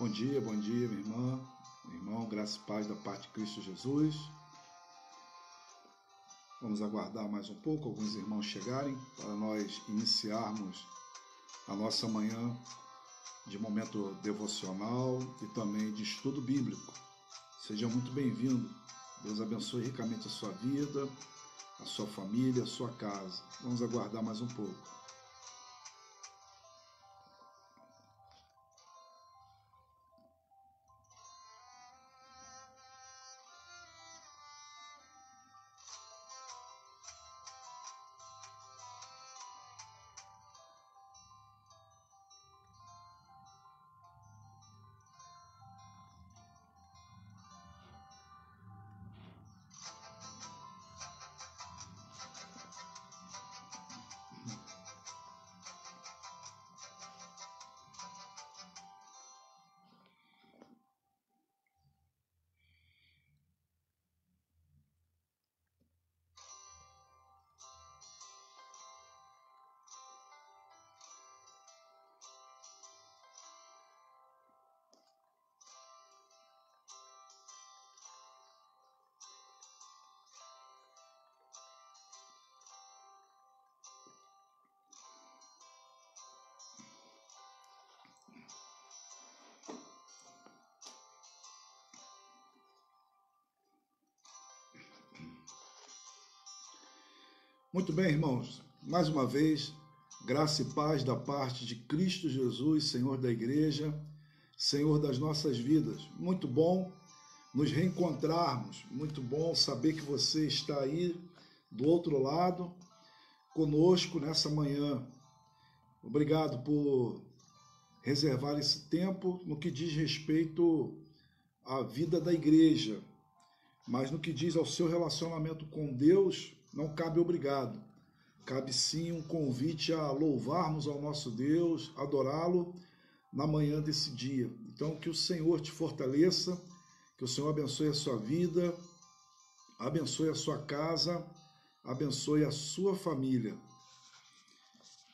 Bom dia, minha irmã, meu irmão, graça e paz da parte de Cristo Jesus. Vamos aguardar mais um pouco, alguns irmãos chegarem, para nós iniciarmos a nossa manhã de momento devocional e também de estudo bíblico. Seja muito bem-vindo. Deus abençoe ricamente a sua vida, a sua família, a sua casa. Vamos aguardar mais um pouco. Muito bem, irmãos. Mais uma vez, graça e paz da parte de Cristo Jesus, Senhor da igreja, Senhor das nossas vidas. Muito bom nos reencontrarmos, muito bom saber que você está aí do outro lado, conosco nessa manhã. Obrigado por reservar esse tempo no que diz respeito à vida da igreja, mas no que diz ao seu relacionamento com Deus, não cabe obrigado. Cabe sim um convite a louvarmos ao nosso Deus, adorá-lo na manhã desse dia. Então, que o Senhor te fortaleça, que o Senhor abençoe a sua vida, abençoe a sua casa, abençoe a sua família.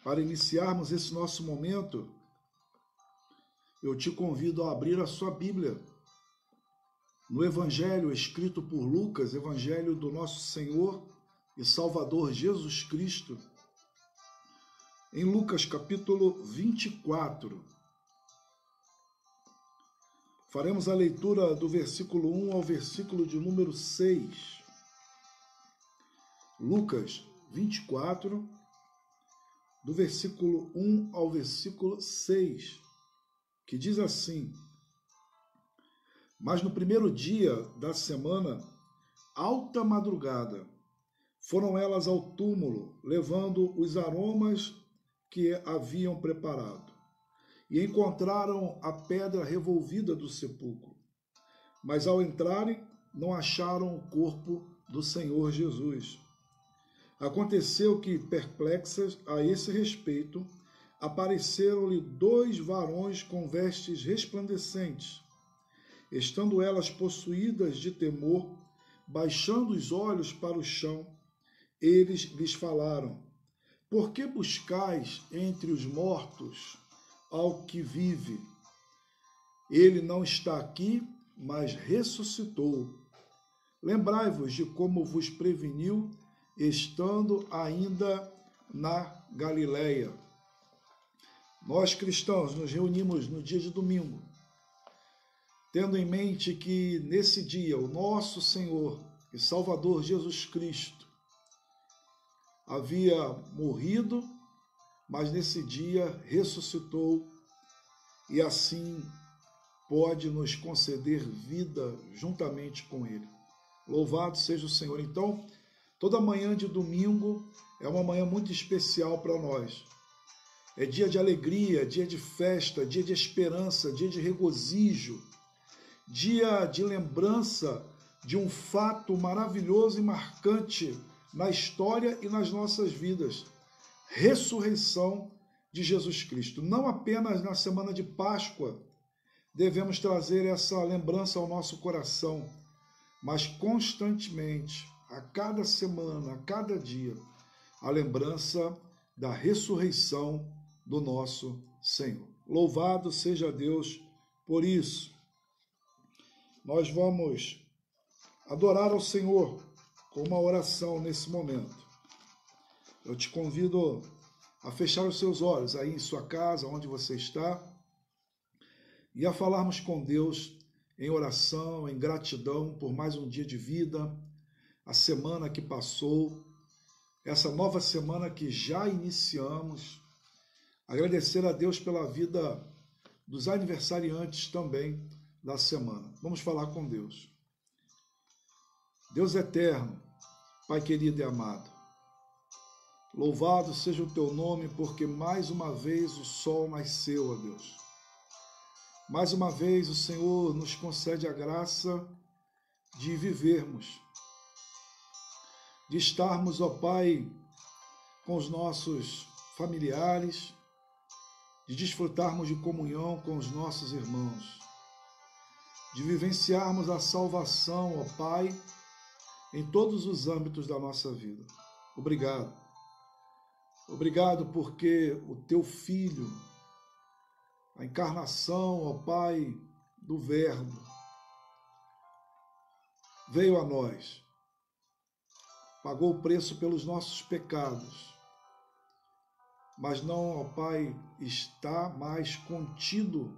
Para iniciarmos esse nosso momento, eu te convido a abrir a sua Bíblia no Evangelho escrito por Lucas, Evangelho do nosso Senhor e Salvador Jesus Cristo, em Lucas capítulo 24. Faremos a leitura do versículo 1 ao versículo de número 6. Lucas 24, do versículo 1 ao versículo 6, que diz assim: Mas no primeiro dia da semana, alta madrugada, foram elas ao túmulo, levando os aromas que haviam preparado, e encontraram a pedra revolvida do sepulcro. Mas ao entrarem, não acharam o corpo do Senhor Jesus. Aconteceu que, perplexas a esse respeito, apareceram-lhe 2 varões com vestes resplandecentes. Estando elas possuídas de temor, baixando os olhos para o chão, eles lhes falaram: Por que buscais entre os mortos ao que vive? Ele não está aqui, mas ressuscitou. Lembrai-vos de como vos preveniu, estando ainda na Galileia. Nós, cristãos, nos reunimos no dia de domingo, tendo em mente que nesse dia o nosso Senhor e Salvador Jesus Cristo havia morrido, mas nesse dia ressuscitou e assim pode nos conceder vida juntamente com Ele. Louvado seja o Senhor. Então, toda manhã de domingo é uma manhã muito especial para nós. É dia de alegria, dia de festa, dia de esperança, dia de regozijo, dia de lembrança de um fato maravilhoso e marcante na história e nas nossas vidas: ressurreição de Jesus Cristo. Não apenas na semana de Páscoa devemos trazer essa lembrança ao nosso coração, mas constantemente, a cada semana, a cada dia, a lembrança da ressurreição do nosso Senhor. Louvado seja Deus Por isso, nós vamos adorar ao Senhor com uma oração nesse momento. Eu te convido a fechar os seus olhos aí em sua casa, onde você está, e a falarmos com Deus em oração, em gratidão por mais um dia de vida, a semana que passou, essa nova semana que já iniciamos. Agradecer a Deus pela vida dos aniversariantes também da semana. Vamos falar com Deus. Deus eterno, Pai querido e amado, louvado seja o teu nome, porque mais uma vez o sol nasceu, ó Deus. Mais uma vez o Senhor nos concede a graça de vivermos, de estarmos, ó Pai, com os nossos familiares, de desfrutarmos de comunhão com os nossos irmãos, de vivenciarmos a salvação, ó Pai, em todos os âmbitos da nossa vida. Obrigado. Obrigado porque o teu Filho, a encarnação, ó Pai, do Verbo, veio a nós, pagou o preço pelos nossos pecados, mas não, ó Pai, está mais contido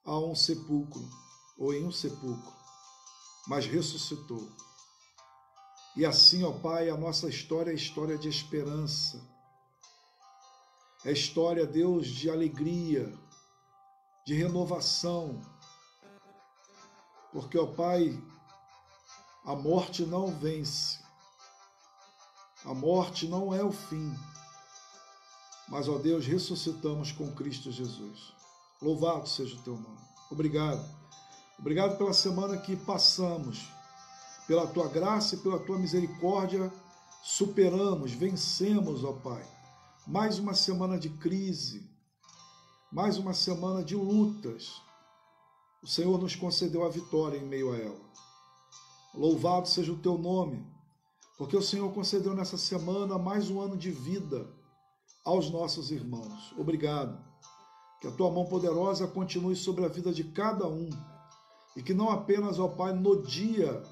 a um sepulcro, ou em um sepulcro, mas ressuscitou. E assim, ó Pai, a nossa história é história de esperança, é história, Deus, de alegria, de renovação, porque, ó Pai, a morte não vence, a morte não é o fim, mas, ó Deus, ressuscitamos com Cristo Jesus. Louvado seja o teu nome. Obrigado. Obrigado pela semana que passamos, pela tua graça e pela tua misericórdia, superamos, vencemos, ó Pai, mais uma semana de crise, mais uma semana de lutas. O Senhor nos concedeu a vitória em meio a ela. Louvado seja o teu nome, porque o Senhor concedeu nessa semana mais um ano de vida aos nossos irmãos. Obrigado. Que a tua mão poderosa continue sobre a vida de cada um e que não apenas, ó Pai, no dia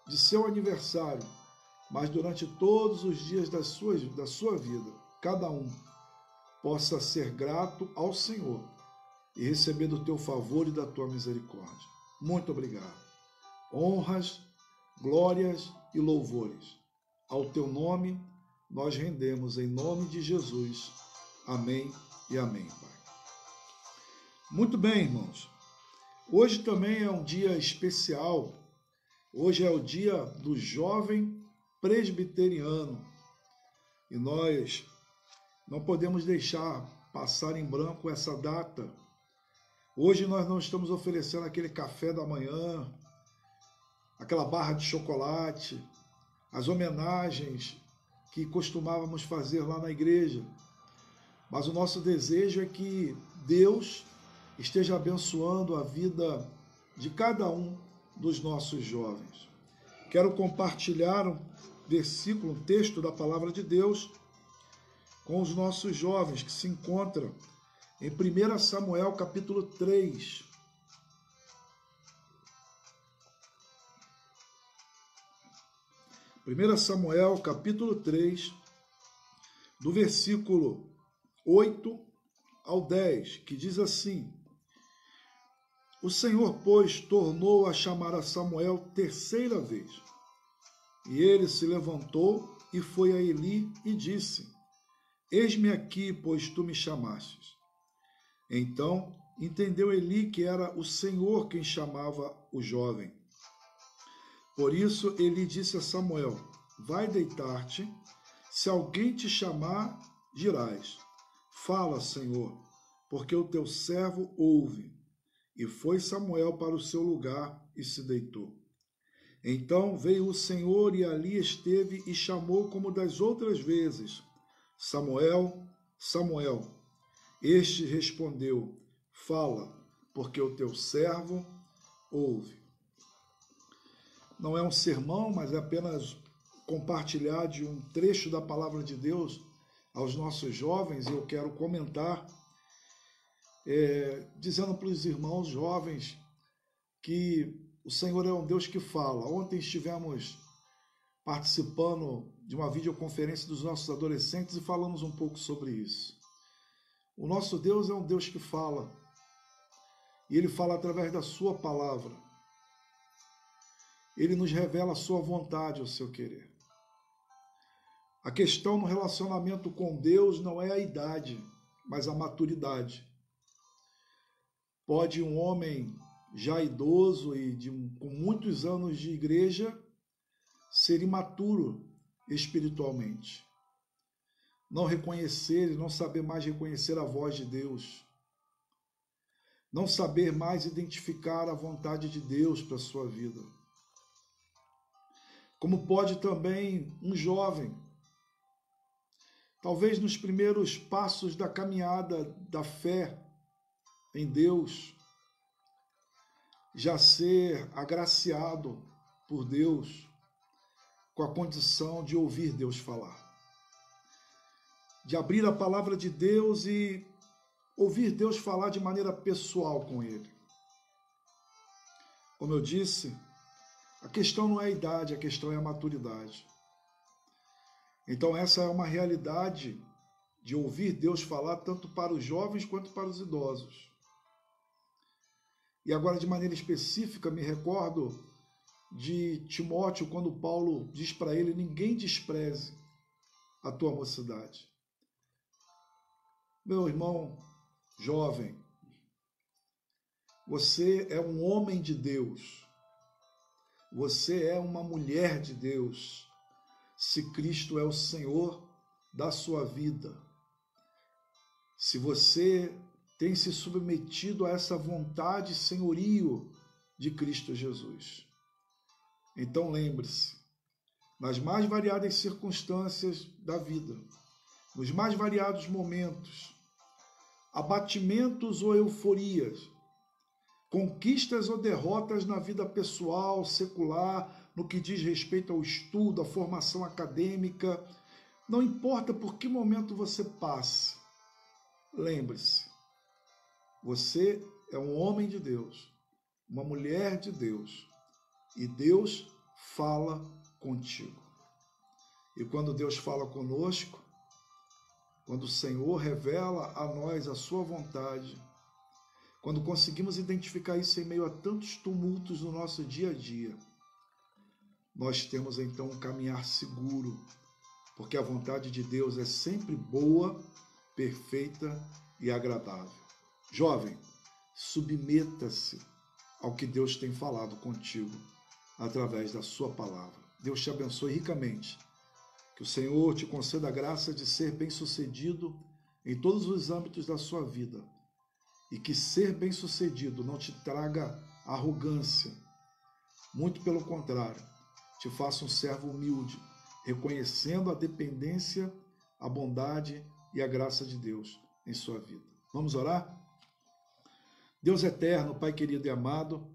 de seu aniversário, mas durante todos os dias da sua vida, cada um possa ser grato ao Senhor e receber do teu favor e da tua misericórdia. Muito obrigado. Honras, glórias e louvores ao teu nome nós rendemos em nome de Jesus. Amém e amém, Pai. Muito bem, irmãos. Hoje também é um dia especial. Hoje é o dia do jovem presbiteriano. E nós não podemos deixar passar em branco essa data. Hoje nós não estamos oferecendo aquele café da manhã, aquela barra de chocolate, as homenagens que costumávamos fazer lá na igreja. Mas o nosso desejo é que Deus esteja abençoando a vida de cada um dos nossos jovens. Quero compartilhar um versículo, um texto da palavra de Deus com os nossos jovens, que se encontram em 1 Samuel capítulo 3. Samuel capítulo 3, do versículo 8 ao 10, que diz assim: O Senhor, pois, tornou a chamar a Samuel terceira vez. E ele se levantou e foi a Eli e disse: Eis-me aqui, pois tu me chamastes. Então entendeu Eli que era o Senhor quem chamava o jovem. Por isso Eli disse a Samuel: Vai deitar-te, se alguém te chamar, dirás: Fala, Senhor, porque o teu servo ouve. E foi Samuel para o seu lugar e se deitou. Então veio o Senhor e ali esteve e chamou como das outras vezes: Samuel, Samuel. Este respondeu: Fala, porque o teu servo ouve. Não é um sermão, mas é apenas compartilhar de um trecho da palavra de Deus aos nossos jovens, e eu quero comentar dizendo para os irmãos jovens que o Senhor é um Deus que fala. Ontem estivemos participando de uma videoconferência dos nossos adolescentes e falamos um pouco sobre isso. O nosso Deus é um Deus que fala, e Ele fala através da sua palavra. Ele nos revela a sua vontade, o seu querer. A questão no relacionamento com Deus não é a idade, mas a maturidade. Pode um homem já idoso e com muitos anos de igreja ser imaturo espiritualmente. Não reconhecer e não saber mais reconhecer a voz de Deus. Não saber mais identificar a vontade de Deus para a sua vida. Como pode também um jovem, talvez nos primeiros passos da caminhada da fé em Deus, já ser agraciado por Deus com a condição de ouvir Deus falar. De abrir a palavra de Deus e ouvir Deus falar de maneira pessoal com ele. Como eu disse, a questão não é a idade, a questão é a maturidade. Então essa é uma realidade de ouvir Deus falar tanto para os jovens quanto para os idosos. E agora, de maneira específica, me recordo de Timóteo, quando Paulo diz para ele: ninguém despreze a tua mocidade. Meu irmão jovem, você é um homem de Deus. Você é uma mulher de Deus, se Cristo é o Senhor da sua vida. Se você tem se submetido a essa vontade senhorio de Cristo Jesus. Então lembre-se, nas mais variadas circunstâncias da vida, nos mais variados momentos, abatimentos ou euforias, conquistas ou derrotas na vida pessoal, secular, no que diz respeito ao estudo, à formação acadêmica, não importa por que momento você passe, lembre-se, você é um homem de Deus, uma mulher de Deus, e Deus fala contigo. E quando Deus fala conosco, quando o Senhor revela a nós a sua vontade, quando conseguimos identificar isso em meio a tantos tumultos no nosso dia a dia, nós temos então um caminhar seguro, porque a vontade de Deus é sempre boa, perfeita e agradável. Jovem, submeta-se ao que Deus tem falado contigo através da sua palavra. Deus te abençoe ricamente. Que o Senhor te conceda a graça de ser bem-sucedido em todos os âmbitos da sua vida. E que ser bem-sucedido não te traga arrogância. Muito pelo contrário, te faça um servo humilde, reconhecendo a dependência, a bondade e a graça de Deus em sua vida. Vamos orar? Deus eterno, Pai querido e amado,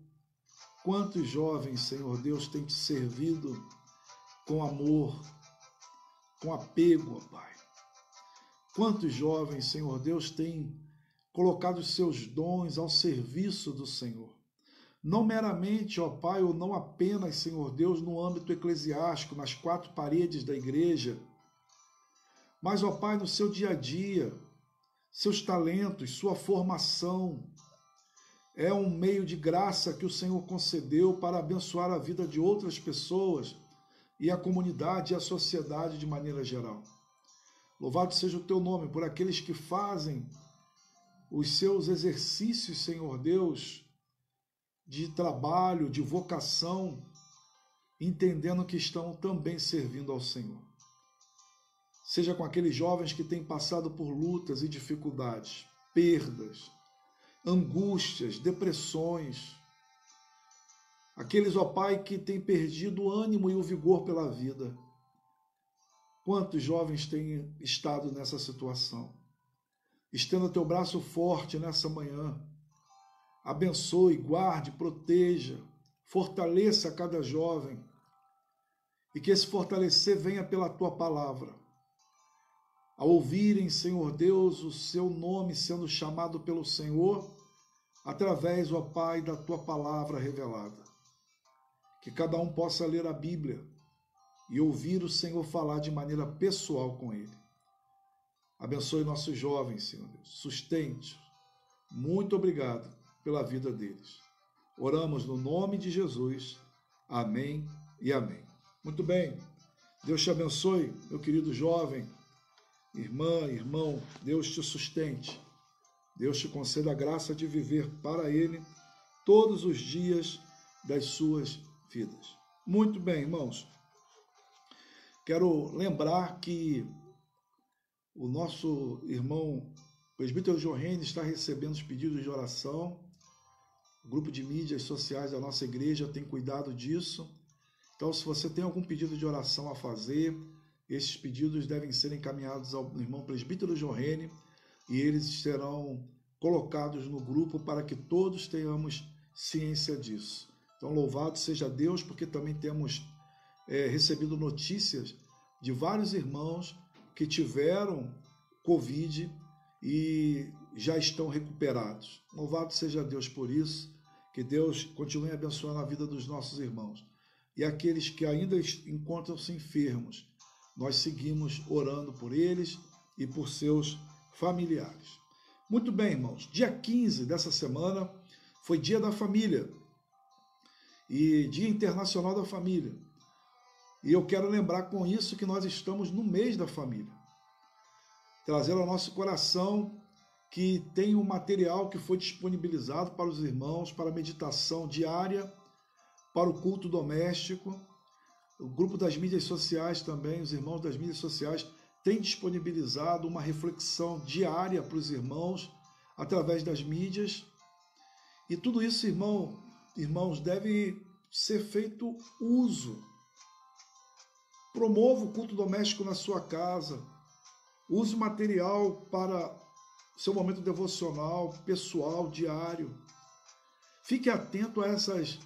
quantos jovens, Senhor Deus, têm te servido com amor, com apego, ó Pai. Quantos jovens, Senhor Deus, têm colocado os seus dons ao serviço do Senhor. Não meramente, ó Pai, ou não apenas, Senhor Deus, no âmbito eclesiástico, nas quatro paredes da igreja, mas, ó Pai, no seu dia a dia, seus talentos, sua formação, é um meio de graça que o Senhor concedeu para abençoar a vida de outras pessoas e a comunidade e a sociedade de maneira geral. Louvado seja o teu nome por aqueles que fazem os seus exercícios, Senhor Deus, de trabalho, de vocação, entendendo que estão também servindo ao Senhor. Seja com aqueles jovens que têm passado por lutas e dificuldades, perdas, angústias, depressões, aqueles, ó Pai, que têm perdido o ânimo e o vigor pela vida. Quantos jovens têm estado nessa situação? Estenda teu braço forte nessa manhã. Abençoe, guarde, proteja, fortaleça cada jovem. E que esse fortalecer venha pela tua palavra. a ouvirem, Senhor Deus, o seu nome sendo chamado pelo Senhor, através, ó Pai, da tua palavra revelada. Que cada um possa ler a Bíblia e ouvir o Senhor falar de maneira pessoal com ele. Abençoe nossos jovens, Senhor Deus. Sustente. Muito obrigado pela vida deles. Oramos no nome de Jesus. Amém e amém. Muito bem. Deus te abençoe, meu querido jovem, irmã, irmão. Deus te sustente. Deus te conceda a graça de viver para Ele todos os dias das suas vidas. Muito bem, irmãos. Quero lembrar que o nosso irmão presbítero Jorrene está recebendo os pedidos de oração. O grupo de mídias sociais da nossa igreja tem cuidado disso. Então, se você tem algum pedido de oração a fazer, esses pedidos devem ser encaminhados ao irmão presbítero Jorrene e eles serão colocados no grupo para que todos tenhamos ciência disso. Então, louvado seja Deus, porque também temos recebido notícias de vários irmãos que tiveram Covid e já estão recuperados. Louvado seja Deus por isso, que Deus continue abençoando a vida dos nossos irmãos. E aqueles que ainda encontram-se enfermos, nós seguimos orando por eles e por seus familiares. Muito bem, irmãos, dia 15 dessa semana foi Dia da Família e Dia Internacional da Família. E eu quero lembrar com isso que nós estamos no mês da família. Trazer ao nosso coração que tem um material que foi disponibilizado para os irmãos, para a meditação diária, para o culto doméstico. O grupo das mídias sociais também, os irmãos das mídias sociais, têm disponibilizado uma reflexão diária para os irmãos, através das mídias. E tudo isso, irmãos, deve ser feito uso. Promova o culto doméstico na sua casa. Use material para seu momento devocional, pessoal, diário. Fique atento a essas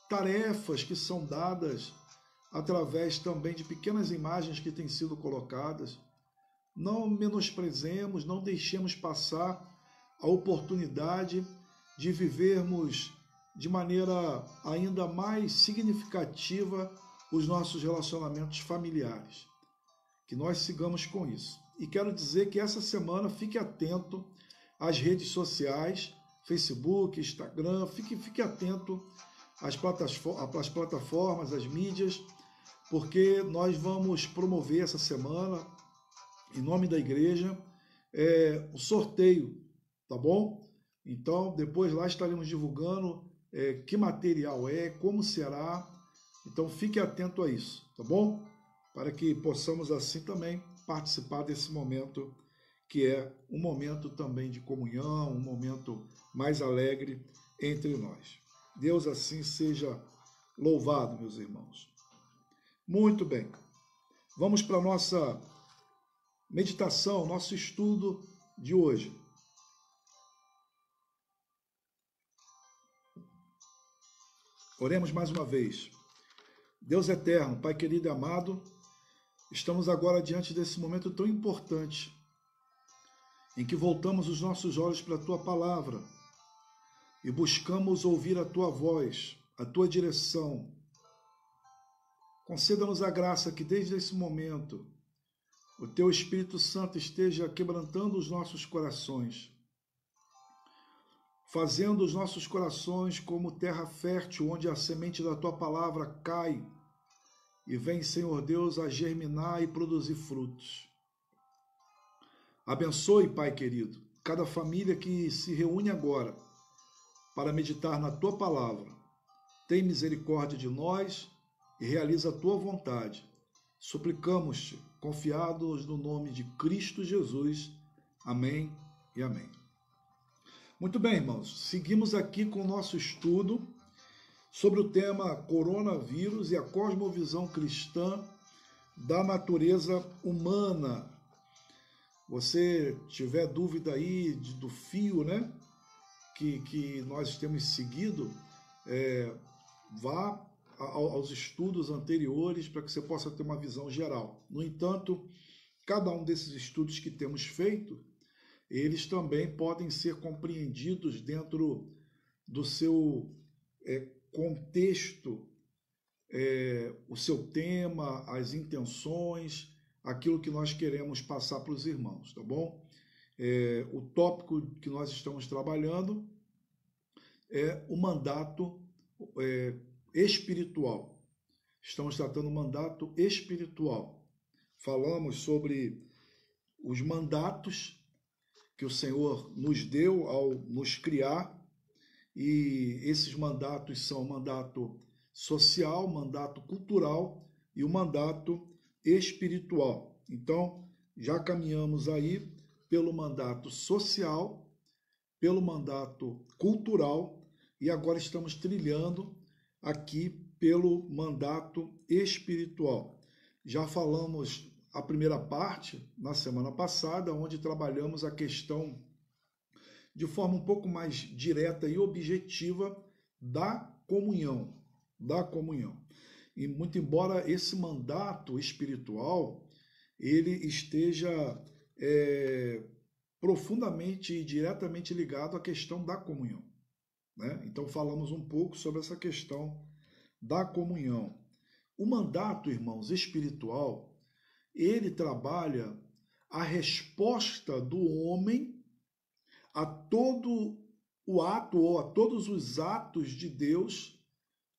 tarefas que são dadas através também de pequenas imagens que têm sido colocadas. Não menosprezemos, não deixemos passar a oportunidade de vivermos de maneira ainda mais significativa os nossos relacionamentos familiares. Que nós sigamos com isso. E quero dizer que essa semana fique atento às redes sociais, Facebook, Instagram, fique atento às plataformas, às mídias, porque nós vamos promover essa semana, em nome da igreja, o sorteio, tá bom? Então, depois lá estaremos divulgando que material como será. Então, fique atento a isso, tá bom? Para que possamos assim também participar desse momento, que é um momento também de comunhão, um momento mais alegre entre nós. Deus assim seja louvado, meus irmãos. Muito bem. Vamos para a nossa meditação, nosso estudo de hoje. Oremos mais uma vez. Deus eterno, Pai querido e amado, estamos agora diante desse momento tão importante, em que voltamos os nossos olhos para a Tua palavra e buscamos ouvir a Tua voz, a Tua direção. Conceda-nos a graça que desde esse momento o Teu Espírito Santo esteja quebrantando os nossos corações, fazendo os nossos corações como terra fértil, onde a semente da Tua palavra cai e vem, Senhor Deus, a germinar e produzir frutos. Abençoe, Pai querido, cada família que se reúne agora para meditar na Tua palavra. Tem misericórdia de nós e realiza a Tua vontade. Suplicamos-te, confiados no nome de Cristo Jesus. Amém e amém. Muito bem, irmãos, seguimos aqui com o nosso estudo sobre o tema coronavírus e a cosmovisão cristã da natureza humana. Você tiver dúvida aí do fio, né, que nós temos seguido, vá aos estudos anteriores para que você possa ter uma visão geral. No entanto, cada um desses estudos que temos feito, eles também podem ser compreendidos dentro do seu contexto, o seu tema, as intenções, aquilo que nós queremos passar para os irmãos, tá bom? O tópico que nós estamos trabalhando é o mandato espiritual. Estamos tratando o mandato espiritual. Falamos sobre os mandatos que o Senhor nos deu ao nos criar, e esses mandatos são o mandato social, o mandato cultural e o mandato espiritual. Então, já caminhamos aí pelo mandato social, pelo mandato cultural, e agora estamos trilhando aqui pelo mandato espiritual. Já falamos a primeira parte na semana passada, onde trabalhamos a questão de forma um pouco mais direta e objetiva da comunhão. E muito embora esse mandato espiritual ele esteja profundamente e diretamente ligado à questão da comunhão, né? Então falamos um pouco sobre essa questão da comunhão. O mandato, irmãos, espiritual, ele trabalha a resposta do homem a todo o ato ou a todos os atos de Deus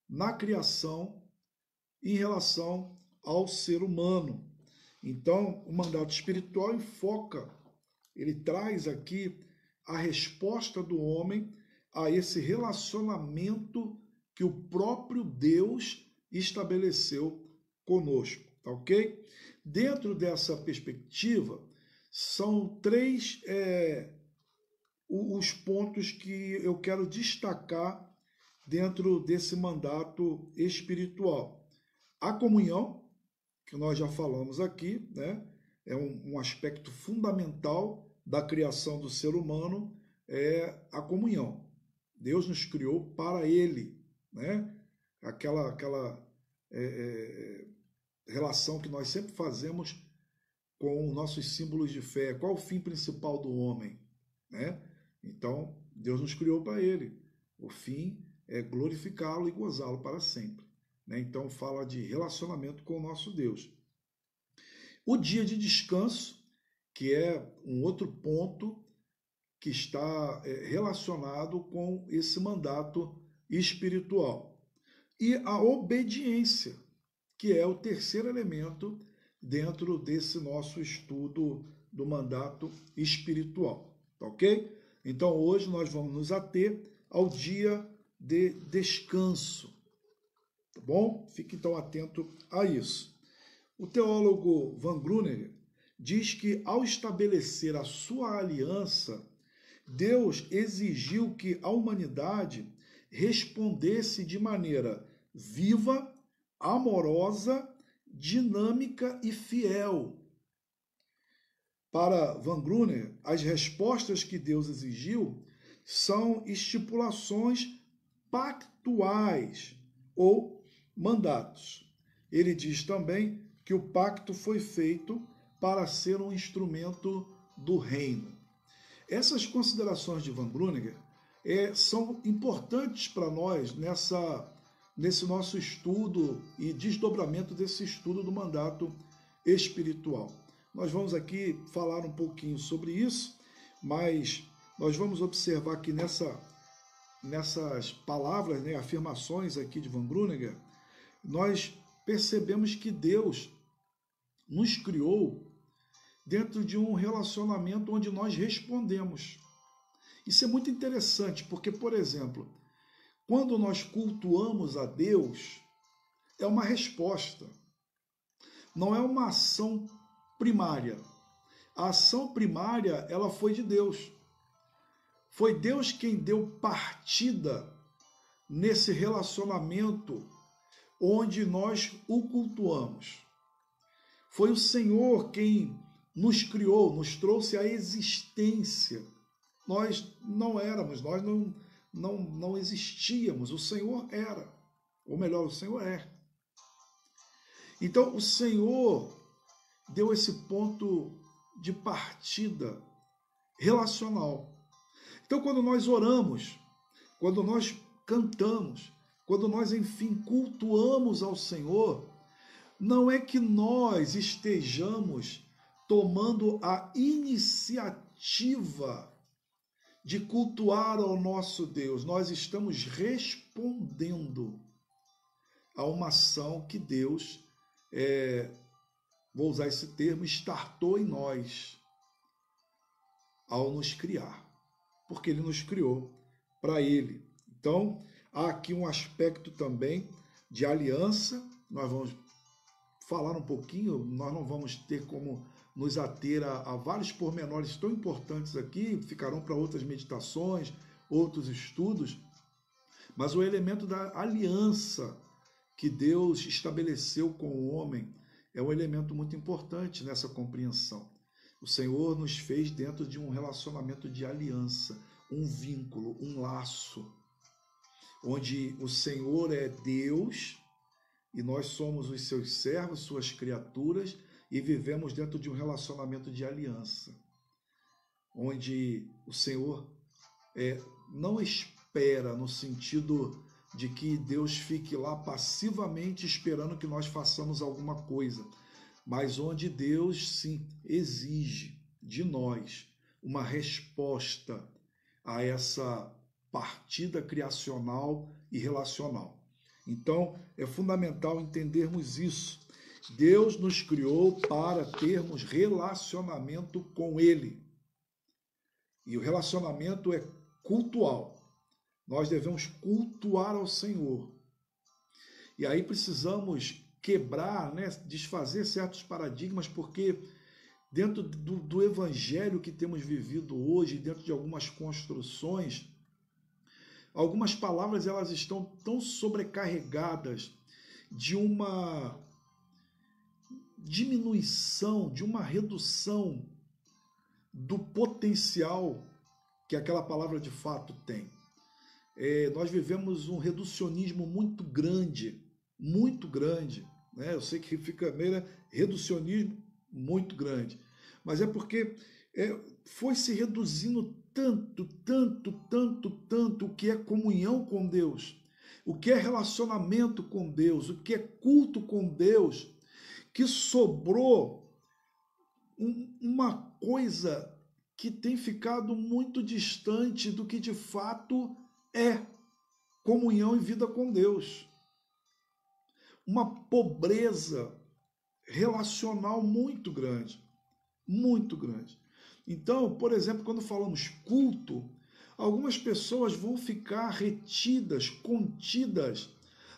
na criação em relação ao ser humano. Então, o mandato espiritual enfoca, ele traz aqui a resposta do homem a esse relacionamento que o próprio Deus estabeleceu conosco, tá ok? Dentro dessa perspectiva, são três os pontos que eu quero destacar dentro desse mandato espiritual. A comunhão, que nós já falamos aqui, né? É um aspecto fundamental da criação do ser humano, é a comunhão. Deus nos criou para Ele, né? Aquela relação que nós sempre fazemos com nossos símbolos de fé. Qual o fim principal do homem, né? Então, Deus nos criou para Ele. O fim é glorificá-lo e gozá-lo para sempre, né? Então, fala de relacionamento com o nosso Deus. O dia de descanso, que é um outro ponto que está relacionado com esse mandato espiritual. E a obediência, que é o terceiro elemento dentro desse nosso estudo do mandato espiritual, tá ok? Então hoje nós vamos nos ater ao dia de descanso, tá bom? Fique então atento a isso. O teólogo Van Gruner diz que ao estabelecer a sua aliança, Deus exigiu que a humanidade respondesse de maneira viva, amorosa, dinâmica e fiel. Para Van Gruner, as respostas que Deus exigiu são estipulações pactuais ou mandatos. Ele diz também que o pacto foi feito para ser um instrumento do reino. Essas considerações de Van Gruner são importantes para nós nesse nosso estudo e desdobramento desse estudo do mandato espiritual. Nós vamos aqui falar um pouquinho sobre isso, mas nós vamos observar que nessas palavras, né, afirmações aqui de Van Gruner, nós percebemos que Deus nos criou dentro de um relacionamento onde nós respondemos. Isso é muito interessante, porque, por exemplo, quando nós cultuamos a Deus, é uma resposta, não é uma ação primária. A ação primária, ela foi de Deus. Foi Deus quem deu partida nesse relacionamento onde nós o cultuamos. Foi o Senhor quem nos criou, nos trouxe à existência. Nós não éramos, nós não existíamos, o Senhor era. Ou melhor, o Senhor é. Então, o Senhor deu esse ponto de partida relacional. Então, quando nós oramos, quando nós cantamos, quando nós, enfim, cultuamos ao Senhor, não é que nós estejamos tomando a iniciativa de cultuar ao nosso Deus, nós estamos respondendo a uma ação que Deus, vou usar esse termo, startou em nós ao nos criar, porque Ele nos criou para Ele. Então, há aqui um aspecto também de aliança, nós vamos falar um pouquinho, nós não vamos ter como nos ater a vários pormenores tão importantes aqui, ficarão para outras meditações, outros estudos, mas o elemento da aliança que Deus estabeleceu com o homem é um elemento muito importante nessa compreensão. O Senhor nos fez dentro de um relacionamento de aliança, um vínculo, um laço, onde o Senhor é Deus e nós somos os seus servos, suas criaturas, e vivemos dentro de um relacionamento de aliança, onde o Senhor não espera no sentido de que Deus fique lá passivamente esperando que nós façamos alguma coisa, mas onde Deus, sim, exige de nós uma resposta a essa partida criacional e relacional. Então, é fundamental entendermos isso. Deus nos criou para termos relacionamento com Ele. E o relacionamento é cultual. Nós devemos cultuar ao Senhor. E aí precisamos quebrar, desfazer certos paradigmas, porque dentro do evangelho que temos vivido hoje, dentro de algumas construções, algumas palavras elas estão tão sobrecarregadas de uma diminuição, de uma redução do potencial que aquela palavra de fato tem. Nós vivemos um reducionismo muito grande, né? Eu sei que fica meio reducionismo muito grande, mas é porque foi se reduzindo tanto o que é comunhão com Deus, o que é relacionamento com Deus, o que é culto com Deus, que sobrou uma coisa que tem ficado muito distante do que de fato é comunhão e vida com Deus. Uma pobreza relacional muito grande, muito grande. Então, por exemplo, quando falamos culto, algumas pessoas vão ficar retidas, contidas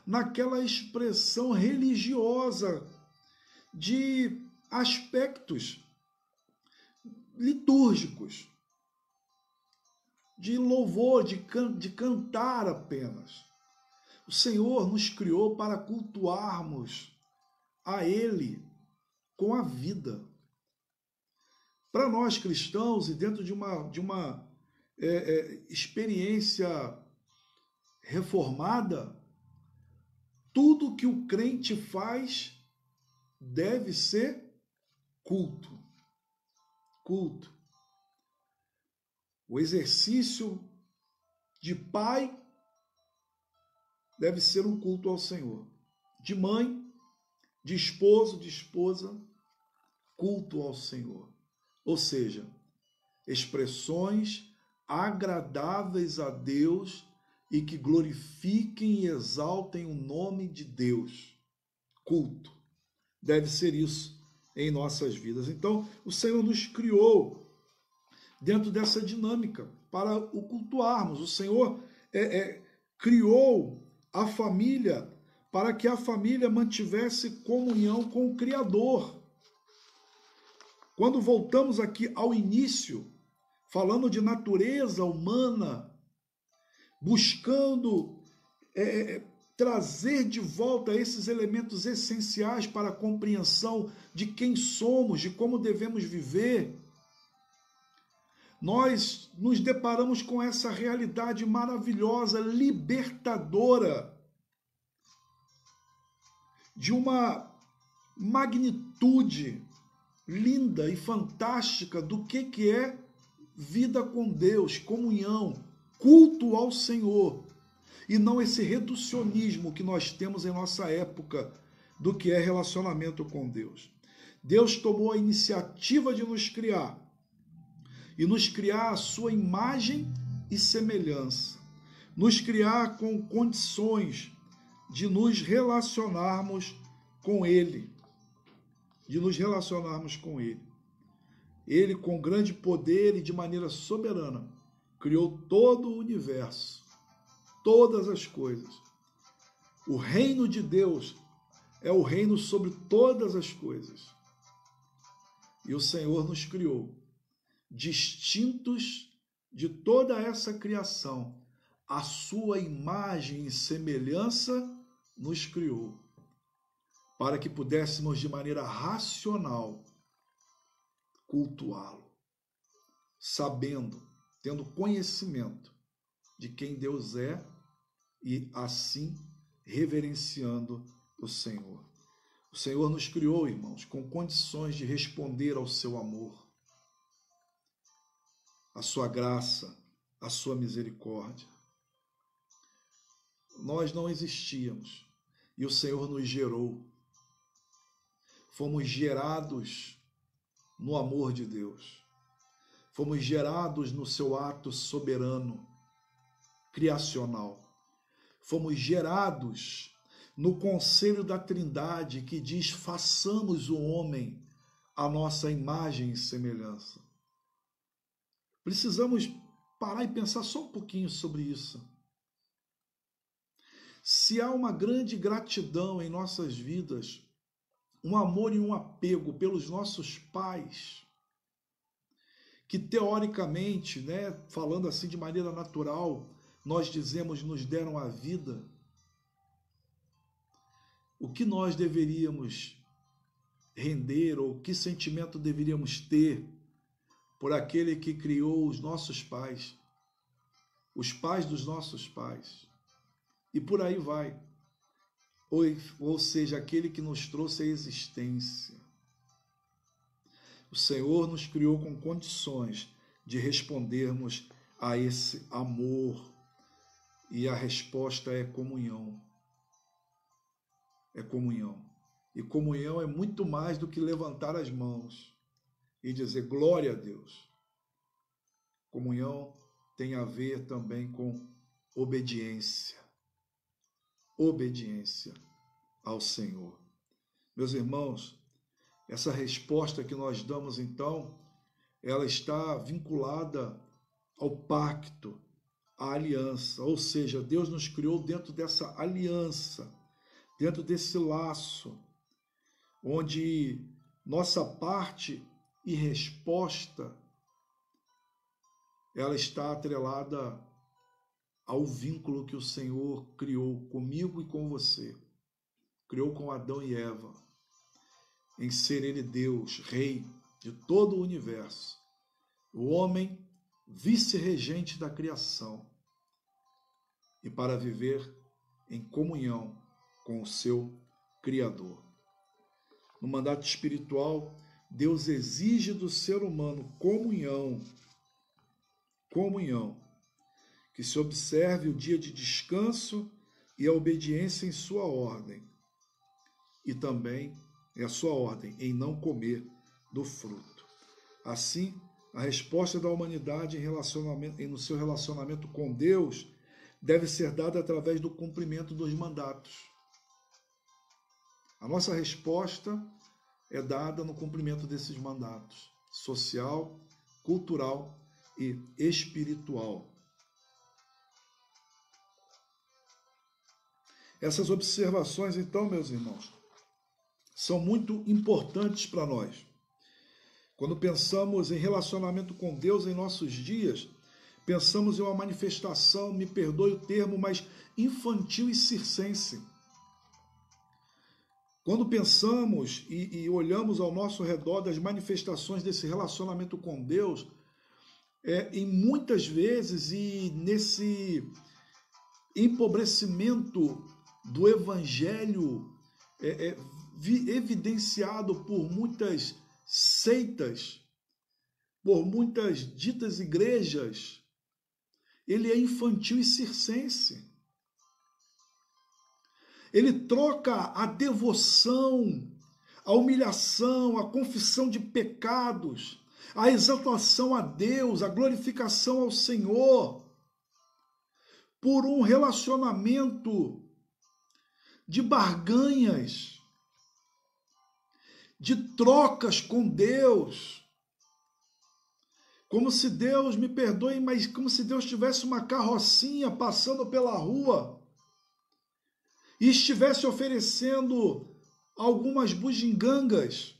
naquela expressão religiosa de aspectos litúrgicos, de louvor, de cantar apenas. O Senhor nos criou para cultuarmos a Ele com a vida. Para nós cristãos, e dentro de uma experiência reformada, tudo que o crente faz deve ser culto. Culto. O exercício de pai deve ser um culto ao Senhor. De mãe, de esposo, de esposa, culto ao Senhor. Ou seja, expressões agradáveis a Deus e que glorifiquem e exaltem o nome de Deus. Culto. Deve ser isso em nossas vidas. Então, o Senhor nos criou dentro dessa dinâmica para o cultuarmos. O Senhor criou a família para que a família mantivesse comunhão com o Criador. Quando voltamos aqui ao início, falando de natureza humana, buscando trazer de volta esses elementos essenciais para a compreensão de quem somos, de como devemos viver, nós nos deparamos com essa realidade maravilhosa, libertadora, de uma magnitude linda e fantástica do que é vida com Deus, comunhão, culto ao Senhor, e não esse reducionismo que nós temos em nossa época do que é relacionamento com Deus. Deus tomou a iniciativa de nos criar, e nos criar à sua imagem e semelhança, nos criar com condições de nos relacionarmos com Ele, Ele, com grande poder e de maneira soberana, criou todo o universo, todas as coisas. O reino de Deus é o reino sobre todas as coisas. E o Senhor nos criou, distintos de toda essa criação. A sua imagem e semelhança nos criou, para que pudéssemos de maneira racional cultuá-lo, sabendo, tendo conhecimento de quem Deus é e assim reverenciando o Senhor. O Senhor nos criou, irmãos, com condições de responder ao seu amor, à sua graça, à sua misericórdia. Nós não existíamos e o Senhor nos gerou. Fomos gerados no amor de Deus. Fomos gerados no seu ato soberano, criacional. Fomos gerados no conselho da Trindade que diz: façamos o homem à nossa imagem e semelhança. Precisamos parar e pensar só um pouquinho sobre isso. Se há uma grande gratidão em nossas vidas, um amor e um apego pelos nossos pais, que teoricamente, falando assim de maneira natural, nós dizemos nos deram a vida, o que nós deveríamos render, ou que sentimento deveríamos ter por aquele que criou os nossos pais, os pais dos nossos pais, e por aí vai. Ou seja, aquele que nos trouxe a existência. O Senhor nos criou com condições de respondermos a esse amor, e a resposta é comunhão. É comunhão. E comunhão é muito mais do que levantar as mãos e dizer glória a Deus. Comunhão tem a ver também com obediência. Obediência ao Senhor. Meus irmãos, essa resposta que nós damos então, ela está vinculada ao pacto, à aliança, ou seja, Deus nos criou dentro dessa aliança, dentro desse laço, onde nossa parte e resposta, ela está atrelada ao vínculo que o Senhor criou comigo e com você, criou com Adão e Eva, em ser Ele Deus, Rei de todo o universo, o homem vice-regente da criação, e para viver em comunhão com o seu Criador. No mandato espiritual, Deus exige do ser humano comunhão, que se observe o dia de descanso e a obediência em sua ordem, e também a sua ordem em não comer do fruto. Assim, a resposta da humanidade no seu relacionamento com Deus deve ser dada através do cumprimento dos mandatos. A nossa resposta é dada no cumprimento desses mandatos, social, cultural e espiritual. Essas observações, então, meus irmãos, são muito importantes para nós. Quando pensamos em relacionamento com Deus em nossos dias, pensamos em uma manifestação, me perdoe o termo, mas infantil e circense. Quando pensamos e olhamos ao nosso redor das manifestações desse relacionamento com Deus, em muitas vezes, e nesse empobrecimento do evangelho evidenciado por muitas seitas, por muitas ditas igrejas, ele é infantil e circense. Ele troca a devoção, a humilhação, a confissão de pecados, a exaltação a Deus, a glorificação ao Senhor, por um relacionamento de barganhas, de trocas com Deus, como se Deus, me perdoe, mas como se Deus tivesse uma carrocinha passando pela rua e estivesse oferecendo algumas bugigangas,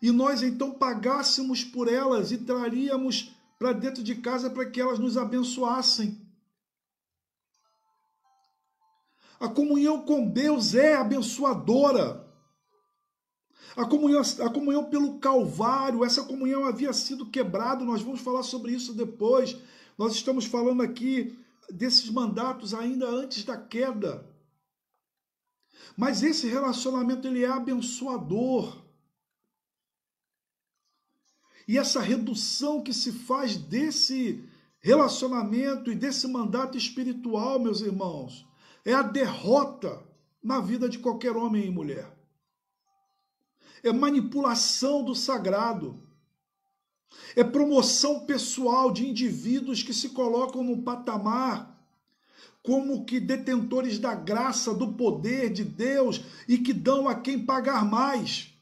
e nós então pagássemos por elas e traríamos para dentro de casa para que elas nos abençoassem. A comunhão com Deus é abençoadora. A comunhão pelo Calvário, essa comunhão havia sido quebrada, nós vamos falar sobre isso depois. Nós estamos falando aqui desses mandatos ainda antes da queda. Mas esse relacionamento, ele é abençoador. E essa redução que se faz desse relacionamento e desse mandato espiritual, meus irmãos, é a derrota na vida de qualquer homem e mulher. É manipulação do sagrado. É promoção pessoal de indivíduos que se colocam num patamar como que detentores da graça, do poder de Deus e que dão a quem pagar mais.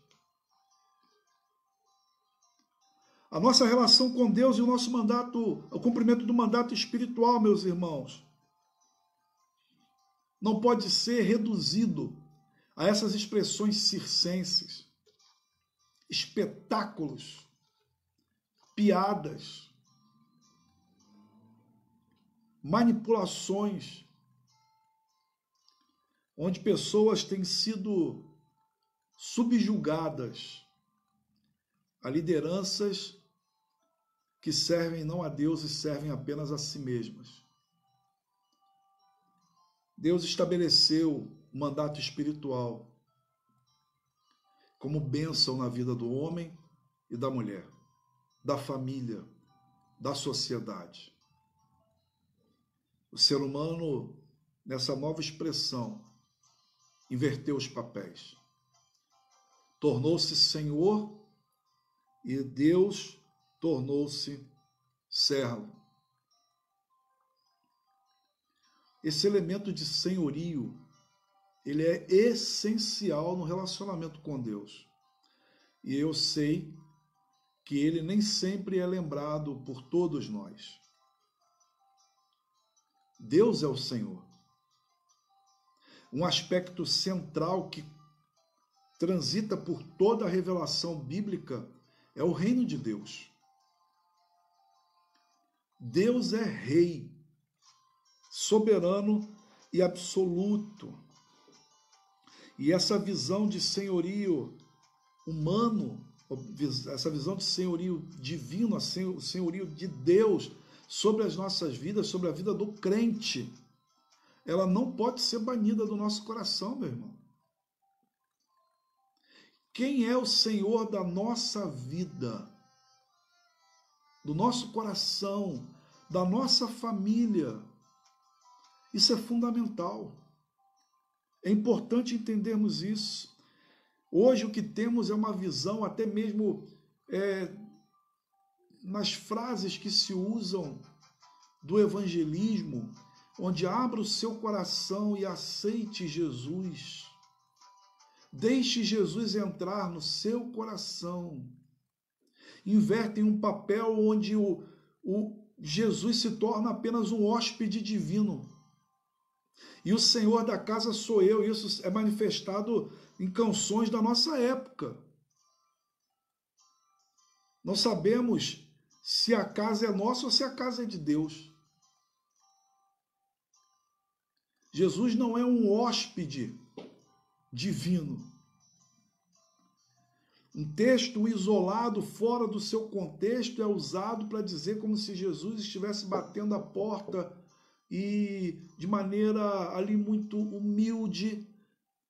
A nossa relação com Deus e o nosso mandato, o cumprimento do mandato espiritual, meus irmãos, não pode ser reduzido a essas expressões circenses, espetáculos, piadas, manipulações, onde pessoas têm sido subjugadas a lideranças que servem não a Deus e servem apenas a si mesmas. Deus estabeleceu o mandato espiritual como bênção na vida do homem e da mulher, da família, da sociedade. O ser humano, nessa nova expressão, inverteu os papéis. Tornou-se senhor e Deus tornou-se servo. Esse elemento de senhorio, ele é essencial no relacionamento com Deus. E eu sei que ele nem sempre é lembrado por todos nós. Deus é o Senhor. Um aspecto central que transita por toda a revelação bíblica é o reino de Deus. Deus é rei, soberano e absoluto. E essa visão de senhorio humano, essa visão de senhorio divino, o senhorio de Deus sobre as nossas vidas, sobre a vida do crente, ela não pode ser banida do nosso coração, meu irmão. Quem é o Senhor da nossa vida, do nosso coração, da nossa família? Isso é fundamental. É importante entendermos isso. Hoje o que temos é uma visão, até mesmo nas frases que se usam do evangelismo, onde abra o seu coração e aceite Jesus. Deixe Jesus entrar no seu coração. Invertem um papel onde o Jesus se torna apenas um hóspede divino. E o Senhor da casa sou eu. Isso é manifestado em canções da nossa época. Não sabemos se a casa é nossa ou se a casa é de Deus. Jesus não é um hóspede divino. Um texto isolado, fora do seu contexto, é usado para dizer como se Jesus estivesse batendo a porta e de maneira ali muito humilde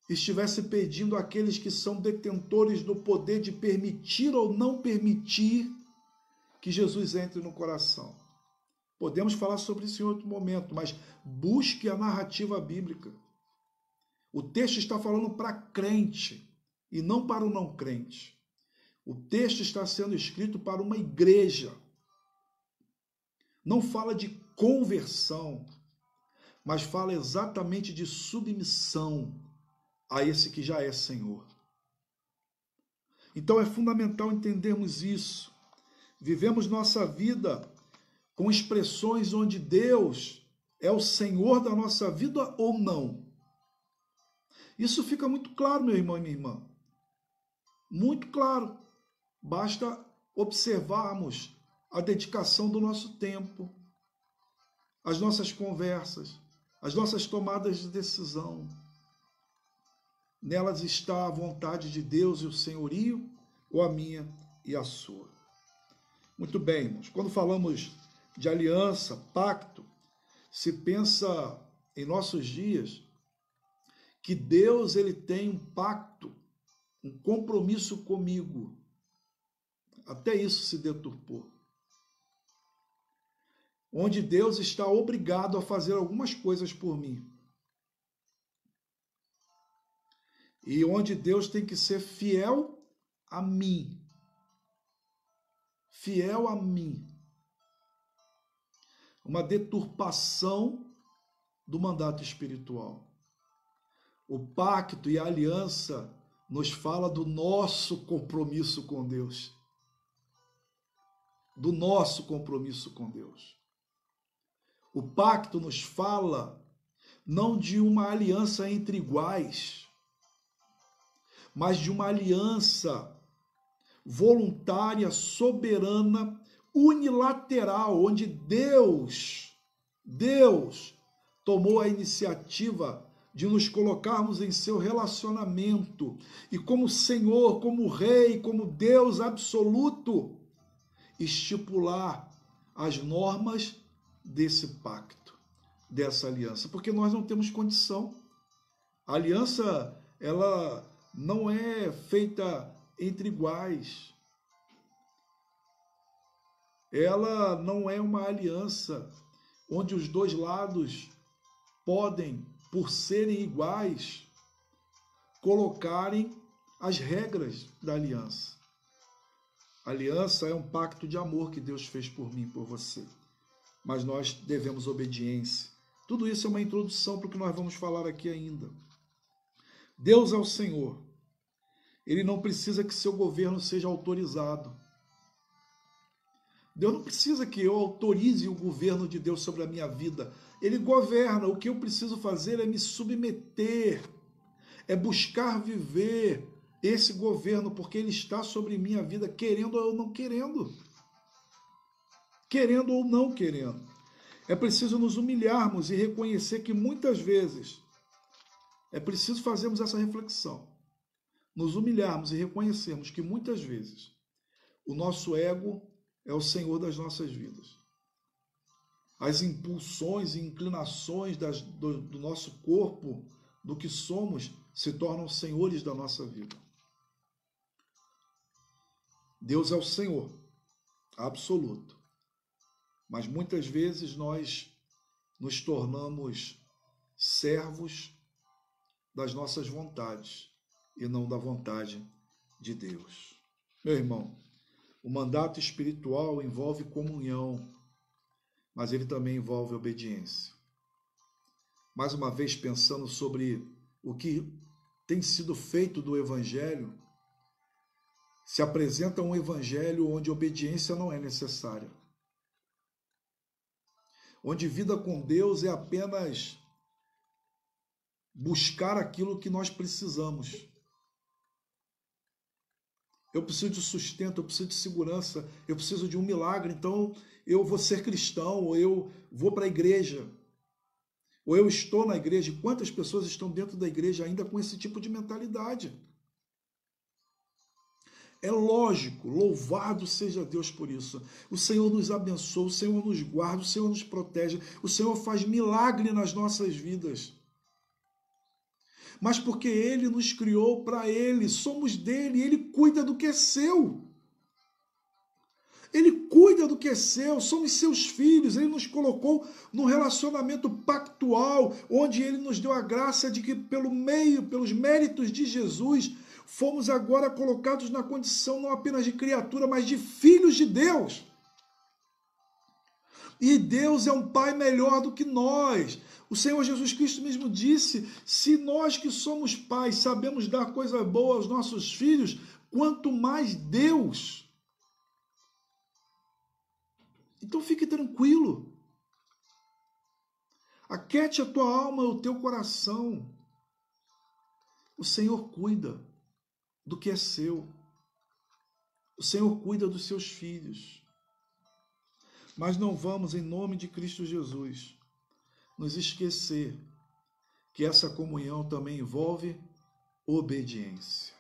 estivesse pedindo àqueles que são detentores do poder de permitir ou não permitir que Jesus entre no coração. Podemos falar sobre isso em outro momento, mas busque a narrativa bíblica. O texto está falando para crente e não para o não crente. O texto está sendo escrito para uma igreja. Não fala de conversão, mas fala exatamente de submissão a esse que já é Senhor. Então é fundamental entendermos isso. Vivemos nossa vida com expressões onde Deus é o Senhor da nossa vida ou não. Isso fica muito claro, meu irmão e minha irmã. Muito claro. Basta observarmos a dedicação do nosso tempo, as nossas conversas, as nossas tomadas de decisão. Nelas está a vontade de Deus e o senhorio, ou a minha e a sua. Muito bem, irmãos. Quando falamos de aliança, pacto, se pensa em nossos dias que Deus ele tem um pacto, um compromisso comigo. Até isso se deturpou. Onde Deus está obrigado a fazer algumas coisas por mim. E onde Deus tem que ser fiel a mim. Fiel a mim. Uma deturpação do mandato espiritual. O pacto e a aliança nos fala do nosso compromisso com Deus. Do nosso compromisso com Deus. O pacto nos fala não de uma aliança entre iguais, mas de uma aliança voluntária, soberana, unilateral, onde Deus tomou a iniciativa de nos colocarmos em seu relacionamento e como Senhor, como Rei, como Deus absoluto, estipular as normas desse pacto, dessa aliança, porque nós não temos condição. A aliança, ela não é feita entre iguais. Ela não é uma aliança onde os dois lados podem, por serem iguais, colocarem as regras da aliança. A aliança é um pacto de amor que Deus fez por mim e por você. Mas nós devemos obediência. Tudo isso é uma introdução para o que nós vamos falar aqui ainda. Deus é o Senhor. Ele não precisa que seu governo seja autorizado. Deus não precisa que eu autorize o governo de Deus sobre a minha vida. Ele governa. O que eu preciso fazer é me submeter, é buscar viver esse governo, porque ele está sobre minha vida, querendo ou não querendo. Querendo ou não querendo. É preciso nos humilharmos e reconhecer que muitas vezes é preciso fazermos essa reflexão. Nos humilharmos e reconhecermos que muitas vezes o nosso ego é o Senhor das nossas vidas. As impulsões e inclinações do nosso corpo, do que somos, se tornam senhores da nossa vida. Deus é o Senhor absoluto. Mas muitas vezes nós nos tornamos servos das nossas vontades e não da vontade de Deus. Meu irmão, o mandato espiritual envolve comunhão, mas ele também envolve obediência. Mais uma vez, pensando sobre o que tem sido feito do Evangelho, se apresenta um Evangelho onde obediência não é necessária. Onde vida com Deus é apenas buscar aquilo que nós precisamos. Eu preciso de sustento, eu preciso de segurança, eu preciso de um milagre, então eu vou ser cristão, ou eu vou para a igreja, ou eu estou na igreja. Quantas pessoas estão dentro da igreja ainda com esse tipo de mentalidade? É lógico, louvado seja Deus por isso. O Senhor nos abençoa, o Senhor nos guarda, o Senhor nos protege, o Senhor faz milagre nas nossas vidas. mas porque Ele nos criou para Ele, somos dele, Ele cuida do que é seu. Ele cuida do que é seu, somos seus filhos, Ele nos colocou num relacionamento pactual, onde Ele nos deu a graça de que pelos méritos de Jesus, fomos agora colocados na condição não apenas de criatura, mas de filhos de Deus. E Deus é um Pai melhor do que nós. O Senhor Jesus Cristo mesmo disse, se nós que somos pais sabemos dar coisa boa aos nossos filhos, quanto mais Deus. Então fique tranquilo. Aquete a tua alma e o teu coração. O Senhor cuida do que é seu. O Senhor cuida dos seus filhos. Mas não vamos, em nome de Cristo Jesus, nos esquecer que essa comunhão também envolve obediência.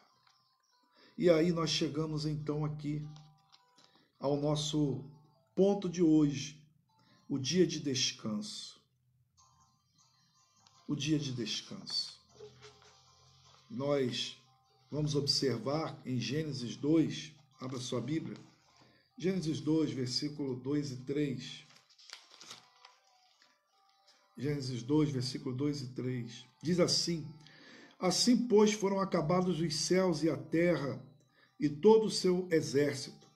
E aí nós chegamos então aqui ao nosso ponto de hoje, o dia de descanso. O dia de descanso. Nós vamos observar em Gênesis 2, abra sua Bíblia, Gênesis 2, versículo 2 e 3. Gênesis 2, versículo 2 e 3. Diz assim: assim, pois, foram acabados os céus e a terra e todo o seu exército.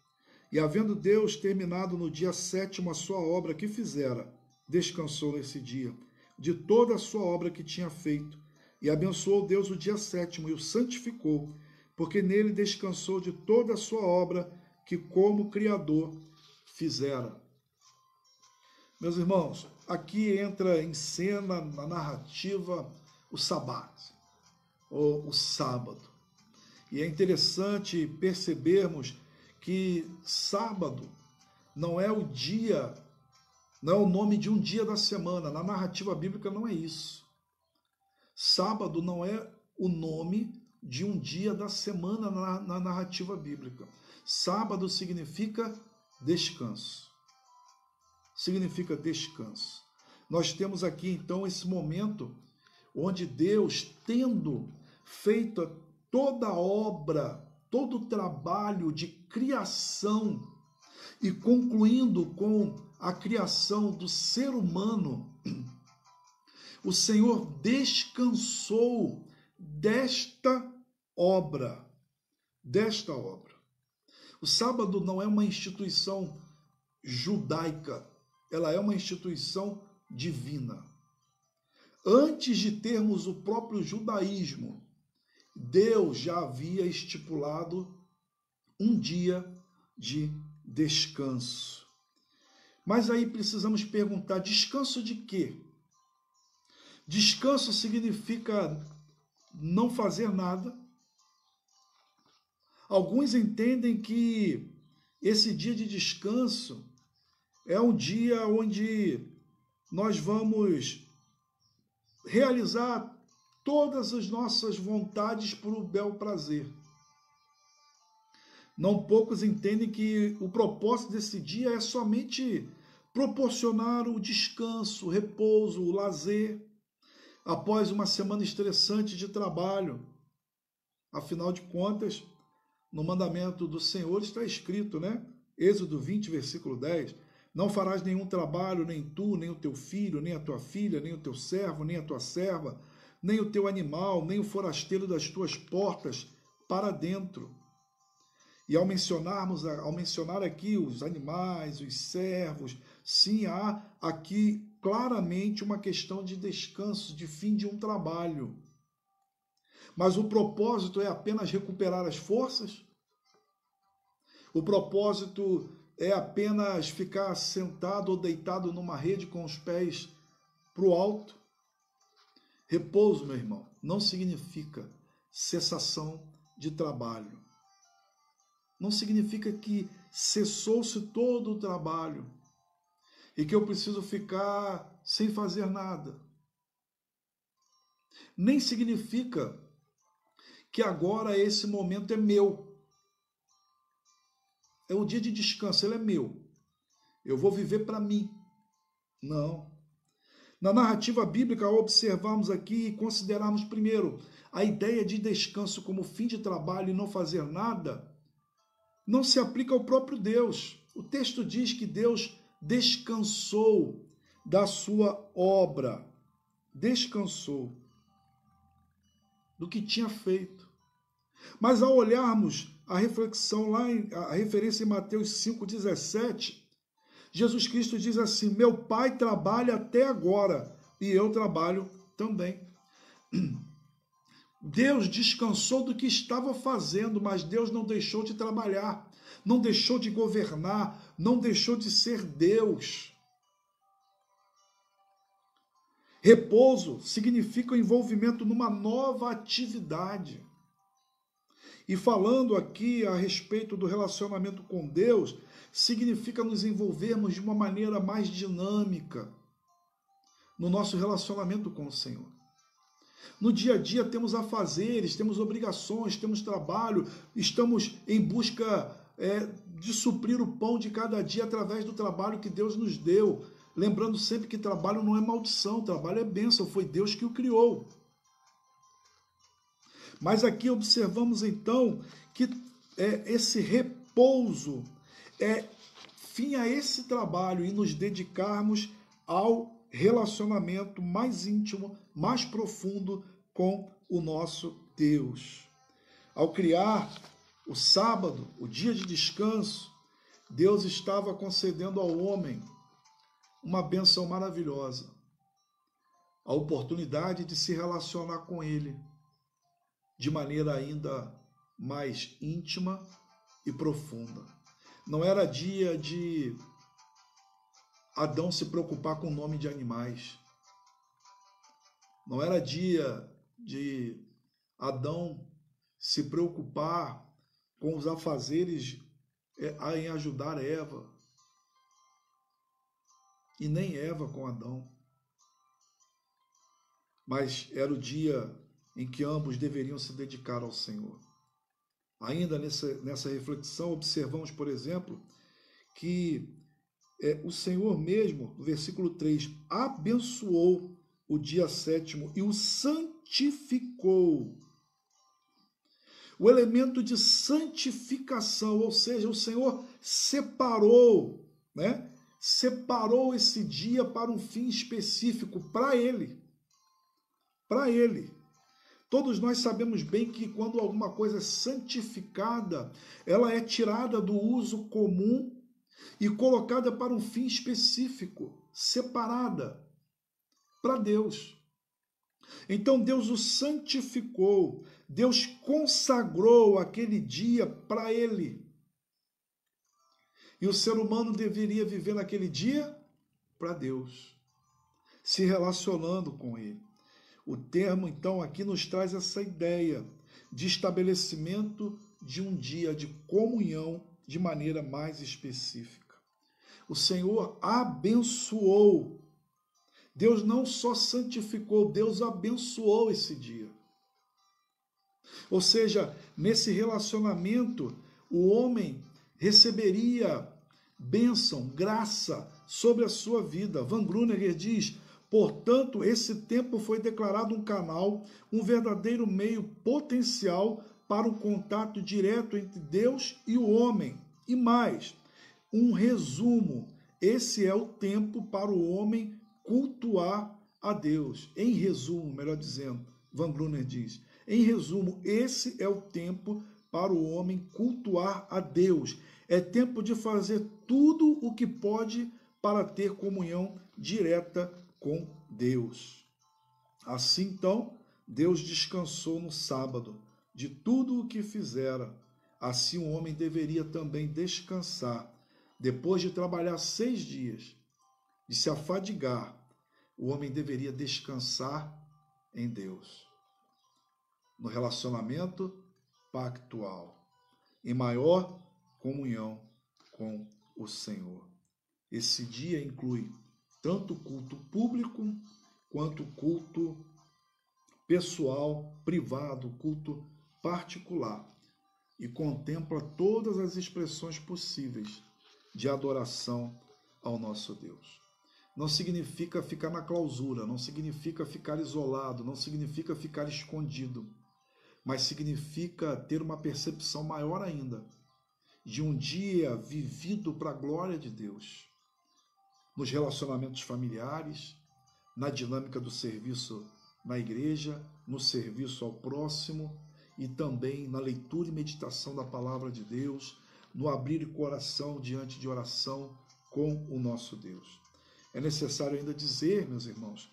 E havendo Deus terminado no dia 7º a sua obra que fizera, descansou nesse dia de toda a sua obra que tinha feito. E abençoou Deus o dia 7º e o santificou, porque nele descansou de toda a sua obra que como Criador fizera. Meus irmãos, aqui entra em cena, na narrativa, o sabat, ou o sábado. E é interessante percebermos que sábado não é o dia, não é o nome de um dia da semana. Na narrativa bíblica não é isso. Sábado não é o nome de um dia da semana na narrativa bíblica. Sábado significa descanso. Significa descanso. Nós temos aqui então esse momento onde Deus, tendo feito toda a obra, todo o trabalho de criação e concluindo com a criação do ser humano, o Senhor descansou desta obra. Desta obra. O sábado não é uma instituição judaica, ela é uma instituição divina. Antes de termos o próprio judaísmo, Deus já havia estipulado um dia de descanso. Mas aí precisamos perguntar, descanso de quê? Descanso significa não fazer nada. Alguns entendem que esse dia de descanso é um dia onde nós vamos realizar todas as nossas vontades por um bel prazer. Não poucos entendem que o propósito desse dia é somente proporcionar o descanso, o repouso, o lazer, após uma semana estressante de trabalho. Afinal de contas, no mandamento do Senhor está escrito, né? Êxodo 20, versículo 10, não farás nenhum trabalho, nem tu, nem o teu filho, nem a tua filha, nem o teu servo, nem a tua serva, nem o teu animal, nem o forasteiro das tuas portas para dentro. E ao mencionar aqui os animais, os servos, sim, há aqui claramente uma questão de descanso, de fim de um trabalho. Mas o propósito é apenas recuperar as forças? O propósito é apenas ficar sentado ou deitado numa rede com os pés para o alto? Repouso, meu irmão, não significa cessação de trabalho. Não significa que cessou-se todo o trabalho e que eu preciso ficar sem fazer nada. Nem significa que agora esse momento é meu. É o dia de descanso, ele é meu. Eu vou viver para mim. Não. Na narrativa bíblica, ao observarmos aqui e considerarmos primeiro a ideia de descanso como fim de trabalho e não fazer nada, não se aplica ao próprio Deus. O texto diz que Deus descansou da sua obra, descansou do que tinha feito. Mas ao olharmos a reflexão lá, a referência em Mateus 5,17, Jesus Cristo diz assim: meu Pai trabalha até agora e eu trabalho também. Deus descansou do que estava fazendo, mas Deus não deixou de trabalhar, não deixou de governar, não deixou de ser Deus. Repouso significa o envolvimento numa nova atividade. E falando aqui a respeito do relacionamento com Deus, significa nos envolvermos de uma maneira mais dinâmica no nosso relacionamento com o Senhor. No dia a dia temos afazeres, temos obrigações, temos trabalho, estamos em busca de suprir o pão de cada dia através do trabalho que Deus nos deu. Lembrando sempre que trabalho não é maldição, trabalho é bênção, foi Deus que o criou. Mas aqui observamos então que esse repouso é fim a esse trabalho e nos dedicarmos ao relacionamento mais íntimo, mais profundo com o nosso Deus. Ao criar o sábado, o dia de descanso, Deus estava concedendo ao homem uma bênção maravilhosa, a oportunidade de se relacionar com Ele de maneira ainda mais íntima e profunda. Não era dia de Adão se preocupar com o nome de animais. Não era dia de Adão se preocupar com os afazeres em ajudar Eva. E nem Eva com Adão. Mas era o dia em que ambos deveriam se dedicar ao Senhor. Ainda nessa reflexão, observamos, por exemplo, que o Senhor mesmo, no versículo 3, abençoou o dia sétimo e o santificou. O elemento de santificação, ou seja, o Senhor separou, separou esse dia para um fim específico, para Ele. Para Ele. Todos nós sabemos bem que quando alguma coisa é santificada, ela é tirada do uso comum e colocada para um fim específico, separada para Deus. Então Deus o santificou, Deus consagrou aquele dia para Ele. E o ser humano deveria viver naquele dia para Deus, se relacionando com Ele. O termo, então, aqui nos traz essa ideia de estabelecimento de um dia de comunhão de maneira mais específica. O Senhor abençoou. Deus não só santificou, Deus abençoou esse dia. Ou seja, nesse relacionamento, o homem receberia bênção, graça sobre a sua vida. Van Gruner diz: portanto, esse tempo foi declarado um canal, um verdadeiro meio potencial para um contato direto entre Deus e o homem. E mais, um resumo: esse é o tempo para o homem cultuar a Deus. Em resumo, melhor dizendo, Van Gruner diz, em resumo, esse é o tempo para o homem cultuar a Deus. É tempo de fazer tudo o que pode para ter comunhão direta com Deus. Assim, então, Deus descansou no sábado de tudo o que fizera. Assim, o homem deveria também descansar. Depois de trabalhar 6 dias, de se afadigar, o homem deveria descansar em Deus, no relacionamento pactual, em maior comunhão com o Senhor. Esse dia inclui tanto o culto público quanto o culto pessoal, privado, culto particular, e contempla todas as expressões possíveis de adoração ao nosso Deus. não significa ficar na clausura, não significa ficar isolado, não significa ficar escondido, mas significa ter uma percepção maior ainda de um dia vivido para a glória de Deus, nos relacionamentos familiares, na dinâmica do serviço na igreja, no serviço ao próximo e também na leitura e meditação da palavra de Deus, no abrir o coração diante de oração com o nosso Deus. É necessário ainda dizer, meus irmãos,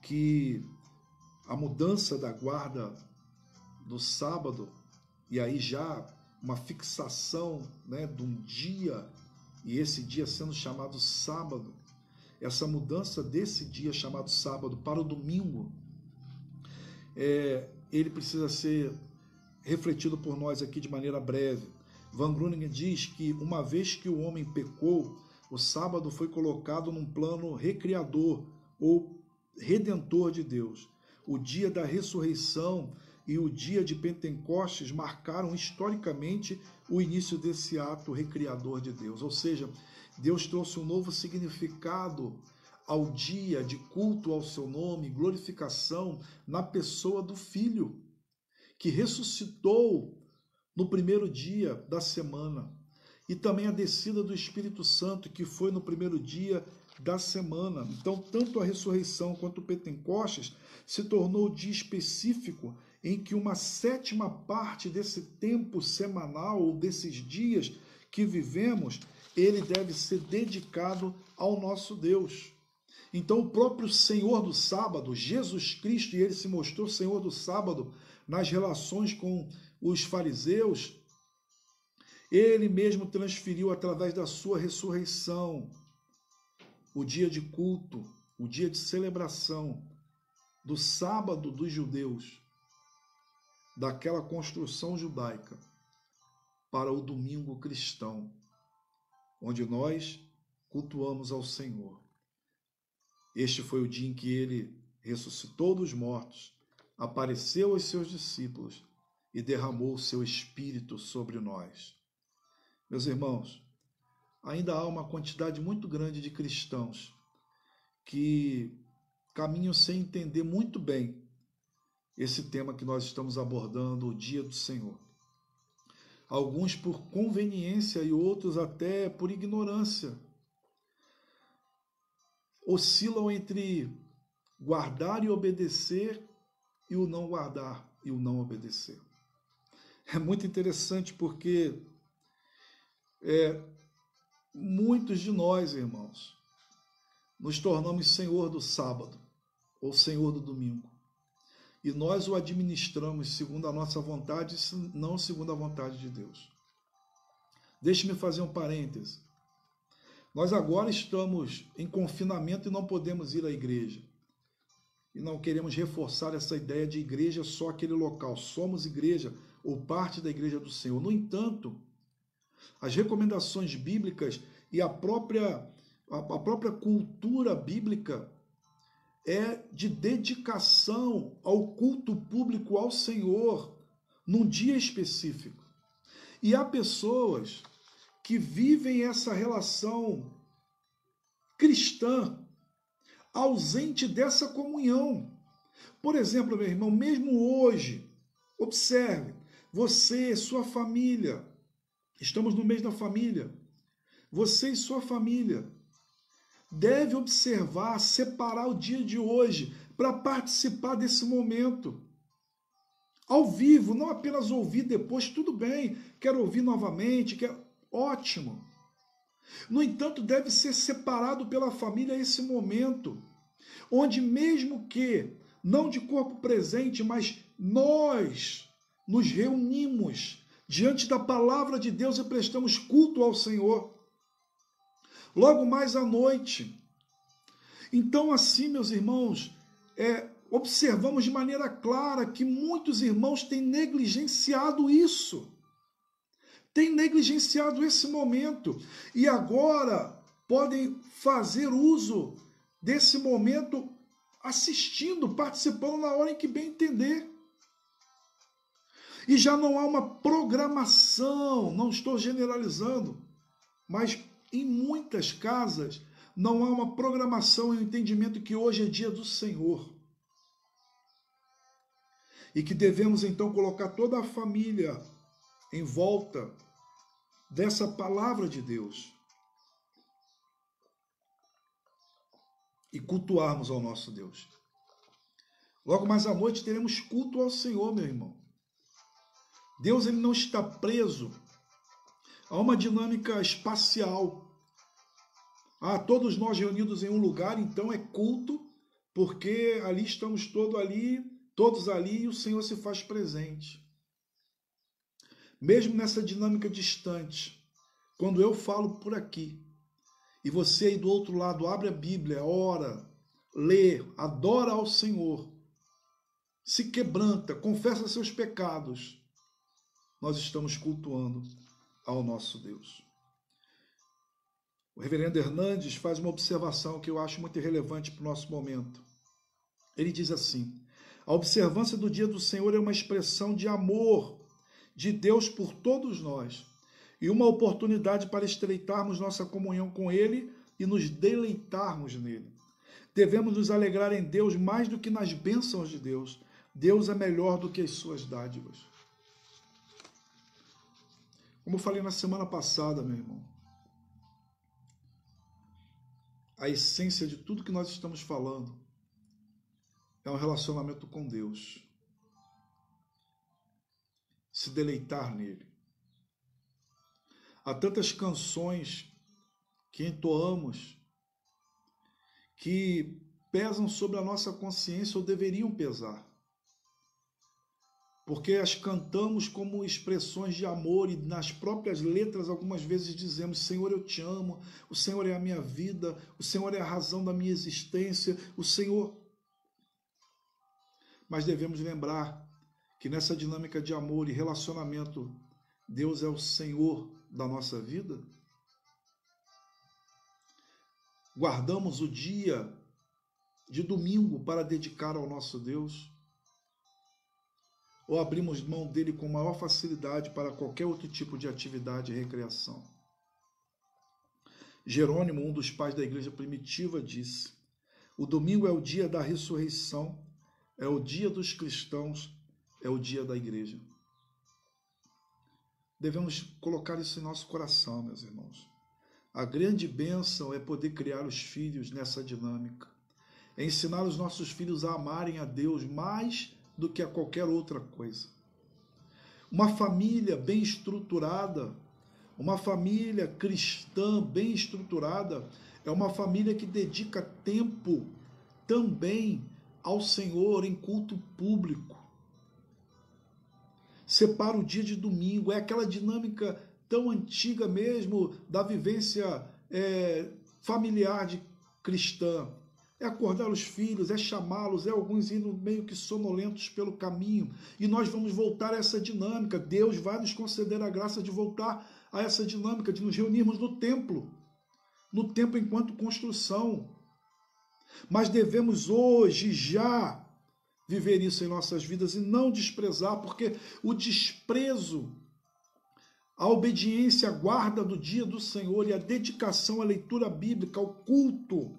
que a mudança da guarda do sábado, e aí já uma fixação, né, de um dia, e esse dia sendo chamado sábado, essa mudança desse dia chamado sábado para o domingo, ele precisa ser refletido por nós aqui de maneira breve. Van Gruningen diz que uma vez que o homem pecou, o sábado foi colocado num plano recriador ou redentor de Deus. O dia da ressurreição e o dia de Pentecostes marcaram historicamente o início desse ato recriador de Deus. Ou seja, Deus trouxe um novo significado ao dia de culto ao seu nome, glorificação na pessoa do Filho, que ressuscitou no primeiro dia da semana. E também a descida do Espírito Santo, que foi no primeiro dia da semana. Então, tanto a ressurreição quanto o Pentecostes se tornou o dia específico em que uma sétima parte desse tempo semanal, ou desses dias que vivemos, ele deve ser dedicado ao nosso Deus. Então, o próprio Senhor do sábado, Jesus Cristo, e ele se mostrou Senhor do sábado nas relações com os fariseus, ele mesmo transferiu através da sua ressurreição o dia de culto, o dia de celebração do sábado dos judeus, daquela construção judaica, para o domingo cristão, onde nós cultuamos ao Senhor. Este foi o dia em que ele ressuscitou dos mortos, apareceu aos seus discípulos e derramou o seu Espírito sobre nós. Meus irmãos, ainda há uma quantidade muito grande de cristãos que caminham sem entender muito bem esse tema que nós estamos abordando, o Dia do Senhor. Alguns por conveniência e outros até por ignorância. Oscilam entre guardar e obedecer e o não guardar e o não obedecer. É muito interessante porque muitos de nós, irmãos, nos tornamos senhor do sábado ou senhor do domingo. E nós o administramos segundo a nossa vontade, não segundo a vontade de Deus. Deixe-me fazer um parêntese. Nós agora estamos em confinamento e não podemos ir à igreja. E não queremos reforçar essa ideia de igreja só aquele local. Somos igreja ou parte da igreja do Senhor. No entanto, as recomendações bíblicas e a própria cultura bíblica é de dedicação ao culto público ao Senhor num dia específico. E há pessoas que vivem essa relação cristã ausente dessa comunhão. Por exemplo, meu irmão, mesmo hoje, observe, você, sua família, estamos no mês da família, você e sua família deve observar, separar o dia de hoje para participar desse momento. Ao vivo, não apenas ouvir depois, tudo bem, quero ouvir novamente, ótimo. No entanto, deve ser separado pela família esse momento, onde mesmo que, não de corpo presente, mas nós nos reunimos diante da palavra de Deus e prestamos culto ao Senhor. Logo mais à noite. Então, assim, meus irmãos, observamos de maneira clara que muitos irmãos têm negligenciado isso. Têm negligenciado esse momento. E agora podem fazer uso desse momento assistindo, participando na hora em que bem entender. E já não há uma programação, não estou generalizando, mas em muitas casas não há uma programação e um entendimento que hoje é dia do Senhor. E que devemos então colocar toda a família em volta dessa palavra de Deus e cultuarmos ao nosso Deus. Logo mais à noite teremos culto ao Senhor, meu irmão. Deus, ele não está preso a uma dinâmica espacial. Todos nós reunidos em um lugar, então é culto, porque ali estamos todos ali e o Senhor se faz presente. Mesmo nessa dinâmica distante, quando eu falo por aqui, e você aí do outro lado abre a Bíblia, ora, lê, adora ao Senhor, se quebranta, confessa seus pecados, nós estamos cultuando ao nosso Deus. O reverendo Hernandes faz uma observação que eu acho muito relevante para o nosso momento. Ele diz assim: a observância do dia do Senhor é uma expressão de amor de Deus por todos nós e uma oportunidade para estreitarmos nossa comunhão com Ele e nos deleitarmos nele. Devemos nos alegrar em Deus mais do que nas bênçãos de Deus. Deus é melhor do que as suas dádivas. Como eu falei na semana passada, meu irmão, a essência de tudo que nós estamos falando é um relacionamento com Deus. Se deleitar nele. Há tantas canções que entoamos que pesam sobre a nossa consciência ou deveriam pesar. Porque as cantamos como expressões de amor e nas próprias letras algumas vezes dizemos: Senhor, eu te amo, o Senhor é a minha vida, o Senhor é a razão da minha existência, o Senhor... Mas devemos lembrar que nessa dinâmica de amor e relacionamento, Deus é o Senhor da nossa vida. Guardamos o dia de domingo para dedicar ao nosso Deus? Ou abrimos mão dele com maior facilidade para qualquer outro tipo de atividade e recreação? Jerônimo, um dos pais da igreja primitiva, disse: o domingo é o dia da ressurreição, é o dia dos cristãos, é o dia da igreja. Devemos colocar isso em nosso coração, meus irmãos. A grande bênção é poder criar os filhos nessa dinâmica. É ensinar os nossos filhos a amarem a Deus mais do que a qualquer outra coisa. Uma família bem estruturada, uma família cristã bem estruturada, é uma família que dedica tempo também ao Senhor em culto público. Separa o dia de domingo, é aquela dinâmica tão antiga mesmo da vivência familiar de cristã. É acordar os filhos, é chamá-los, é alguns indo meio que sonolentos pelo caminho. E nós vamos voltar a essa dinâmica. Deus vai nos conceder a graça de voltar a essa dinâmica, de nos reunirmos no templo enquanto construção. Mas devemos hoje já viver isso em nossas vidas e não desprezar, porque o desprezo, a obediência, a guarda do dia do Senhor e a dedicação à leitura bíblica, ao culto,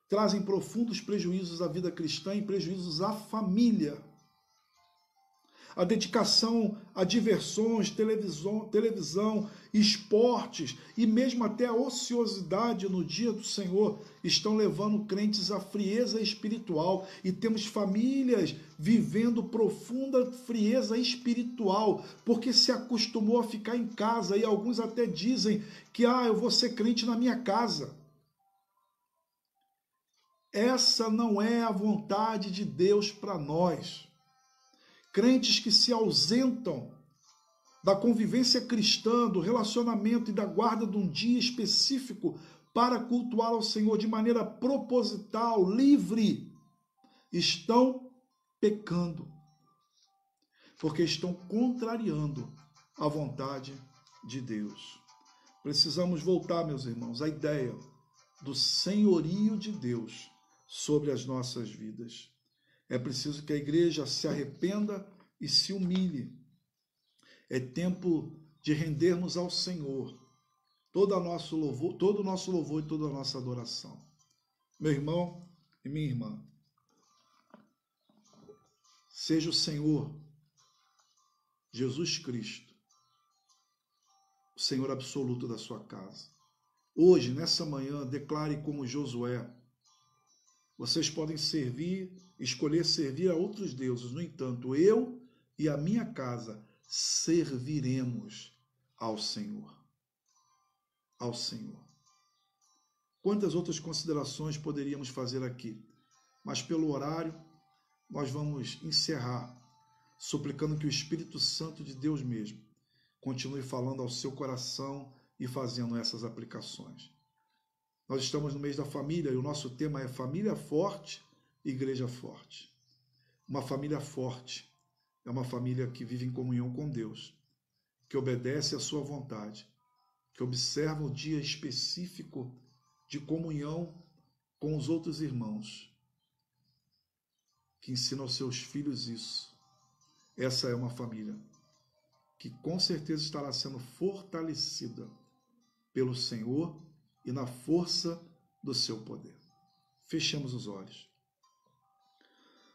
trazem profundos prejuízos à vida cristã e prejuízos à família. A dedicação a diversões, televisão, esportes e mesmo até a ociosidade no dia do Senhor estão levando crentes à frieza espiritual e temos famílias vivendo profunda frieza espiritual porque se acostumou a ficar em casa e alguns até dizem que eu vou ser crente na minha casa. Essa não é a vontade de Deus para nós. Crentes que se ausentam da convivência cristã, do relacionamento e da guarda de um dia específico para cultuar ao Senhor de maneira proposital, livre, estão pecando, porque estão contrariando a vontade de Deus. Precisamos voltar, meus irmãos, à ideia do senhorio de Deus sobre as nossas vidas. É preciso que a igreja se arrependa e se humilhe. É tempo de rendermos ao Senhor todo o nosso louvor e toda a nossa adoração. Meu irmão e minha irmã, seja o Senhor Jesus Cristo o Senhor absoluto da sua casa. Hoje, nessa manhã, declare como Josué: vocês podem escolher servir a outros deuses, no entanto, eu e a minha casa serviremos ao Senhor. Ao Senhor. Quantas outras considerações poderíamos fazer aqui? Mas pelo horário, nós vamos encerrar, suplicando que o Espírito Santo de Deus mesmo continue falando ao seu coração e fazendo essas aplicações. Nós estamos no mês da família e o nosso tema é Família Forte, Igreja Forte. Uma família forte é uma família que vive em comunhão com Deus, que obedece à sua vontade, que observa o dia específico de comunhão com os outros irmãos, que ensina aos seus filhos isso. Essa é uma família que com certeza estará sendo fortalecida pelo Senhor e na força do seu poder. Fechemos os olhos.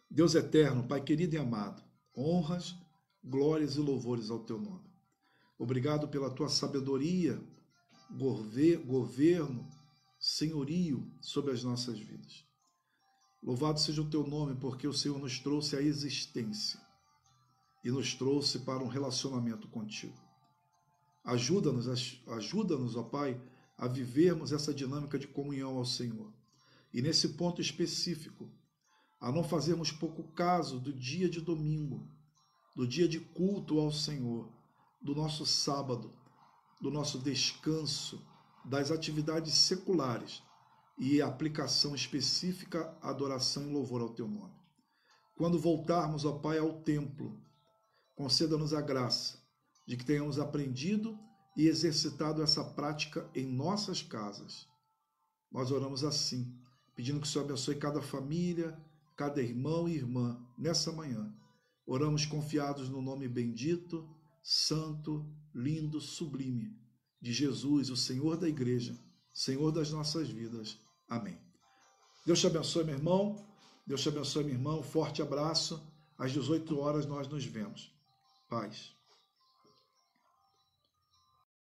Deus eterno, Pai querido e amado, honras, glórias e louvores ao teu nome. Obrigado pela tua sabedoria, governo, senhorio sobre as nossas vidas. Louvado seja o teu nome, porque o Senhor nos trouxe à existência e nos trouxe para um relacionamento contigo. Ajuda-nos, ó Pai, a vivermos essa dinâmica de comunhão ao Senhor. E nesse ponto específico, a não fazermos pouco caso do dia de domingo, do dia de culto ao Senhor, do nosso sábado, do nosso descanso, das atividades seculares e aplicação específica, adoração e louvor ao teu nome. Quando voltarmos, ó Pai, ao templo, conceda-nos a graça de que tenhamos aprendido e exercitado essa prática em nossas casas. Nós oramos assim, pedindo que o Senhor abençoe cada família, cada irmão e irmã nessa manhã. Oramos confiados no nome bendito, santo, lindo, sublime de Jesus, o Senhor da igreja, Senhor das nossas vidas. Amém. Deus te abençoe, meu irmão. Deus te abençoe, minha irmã. Um forte abraço. Às 18 horas nós nos vemos. Paz.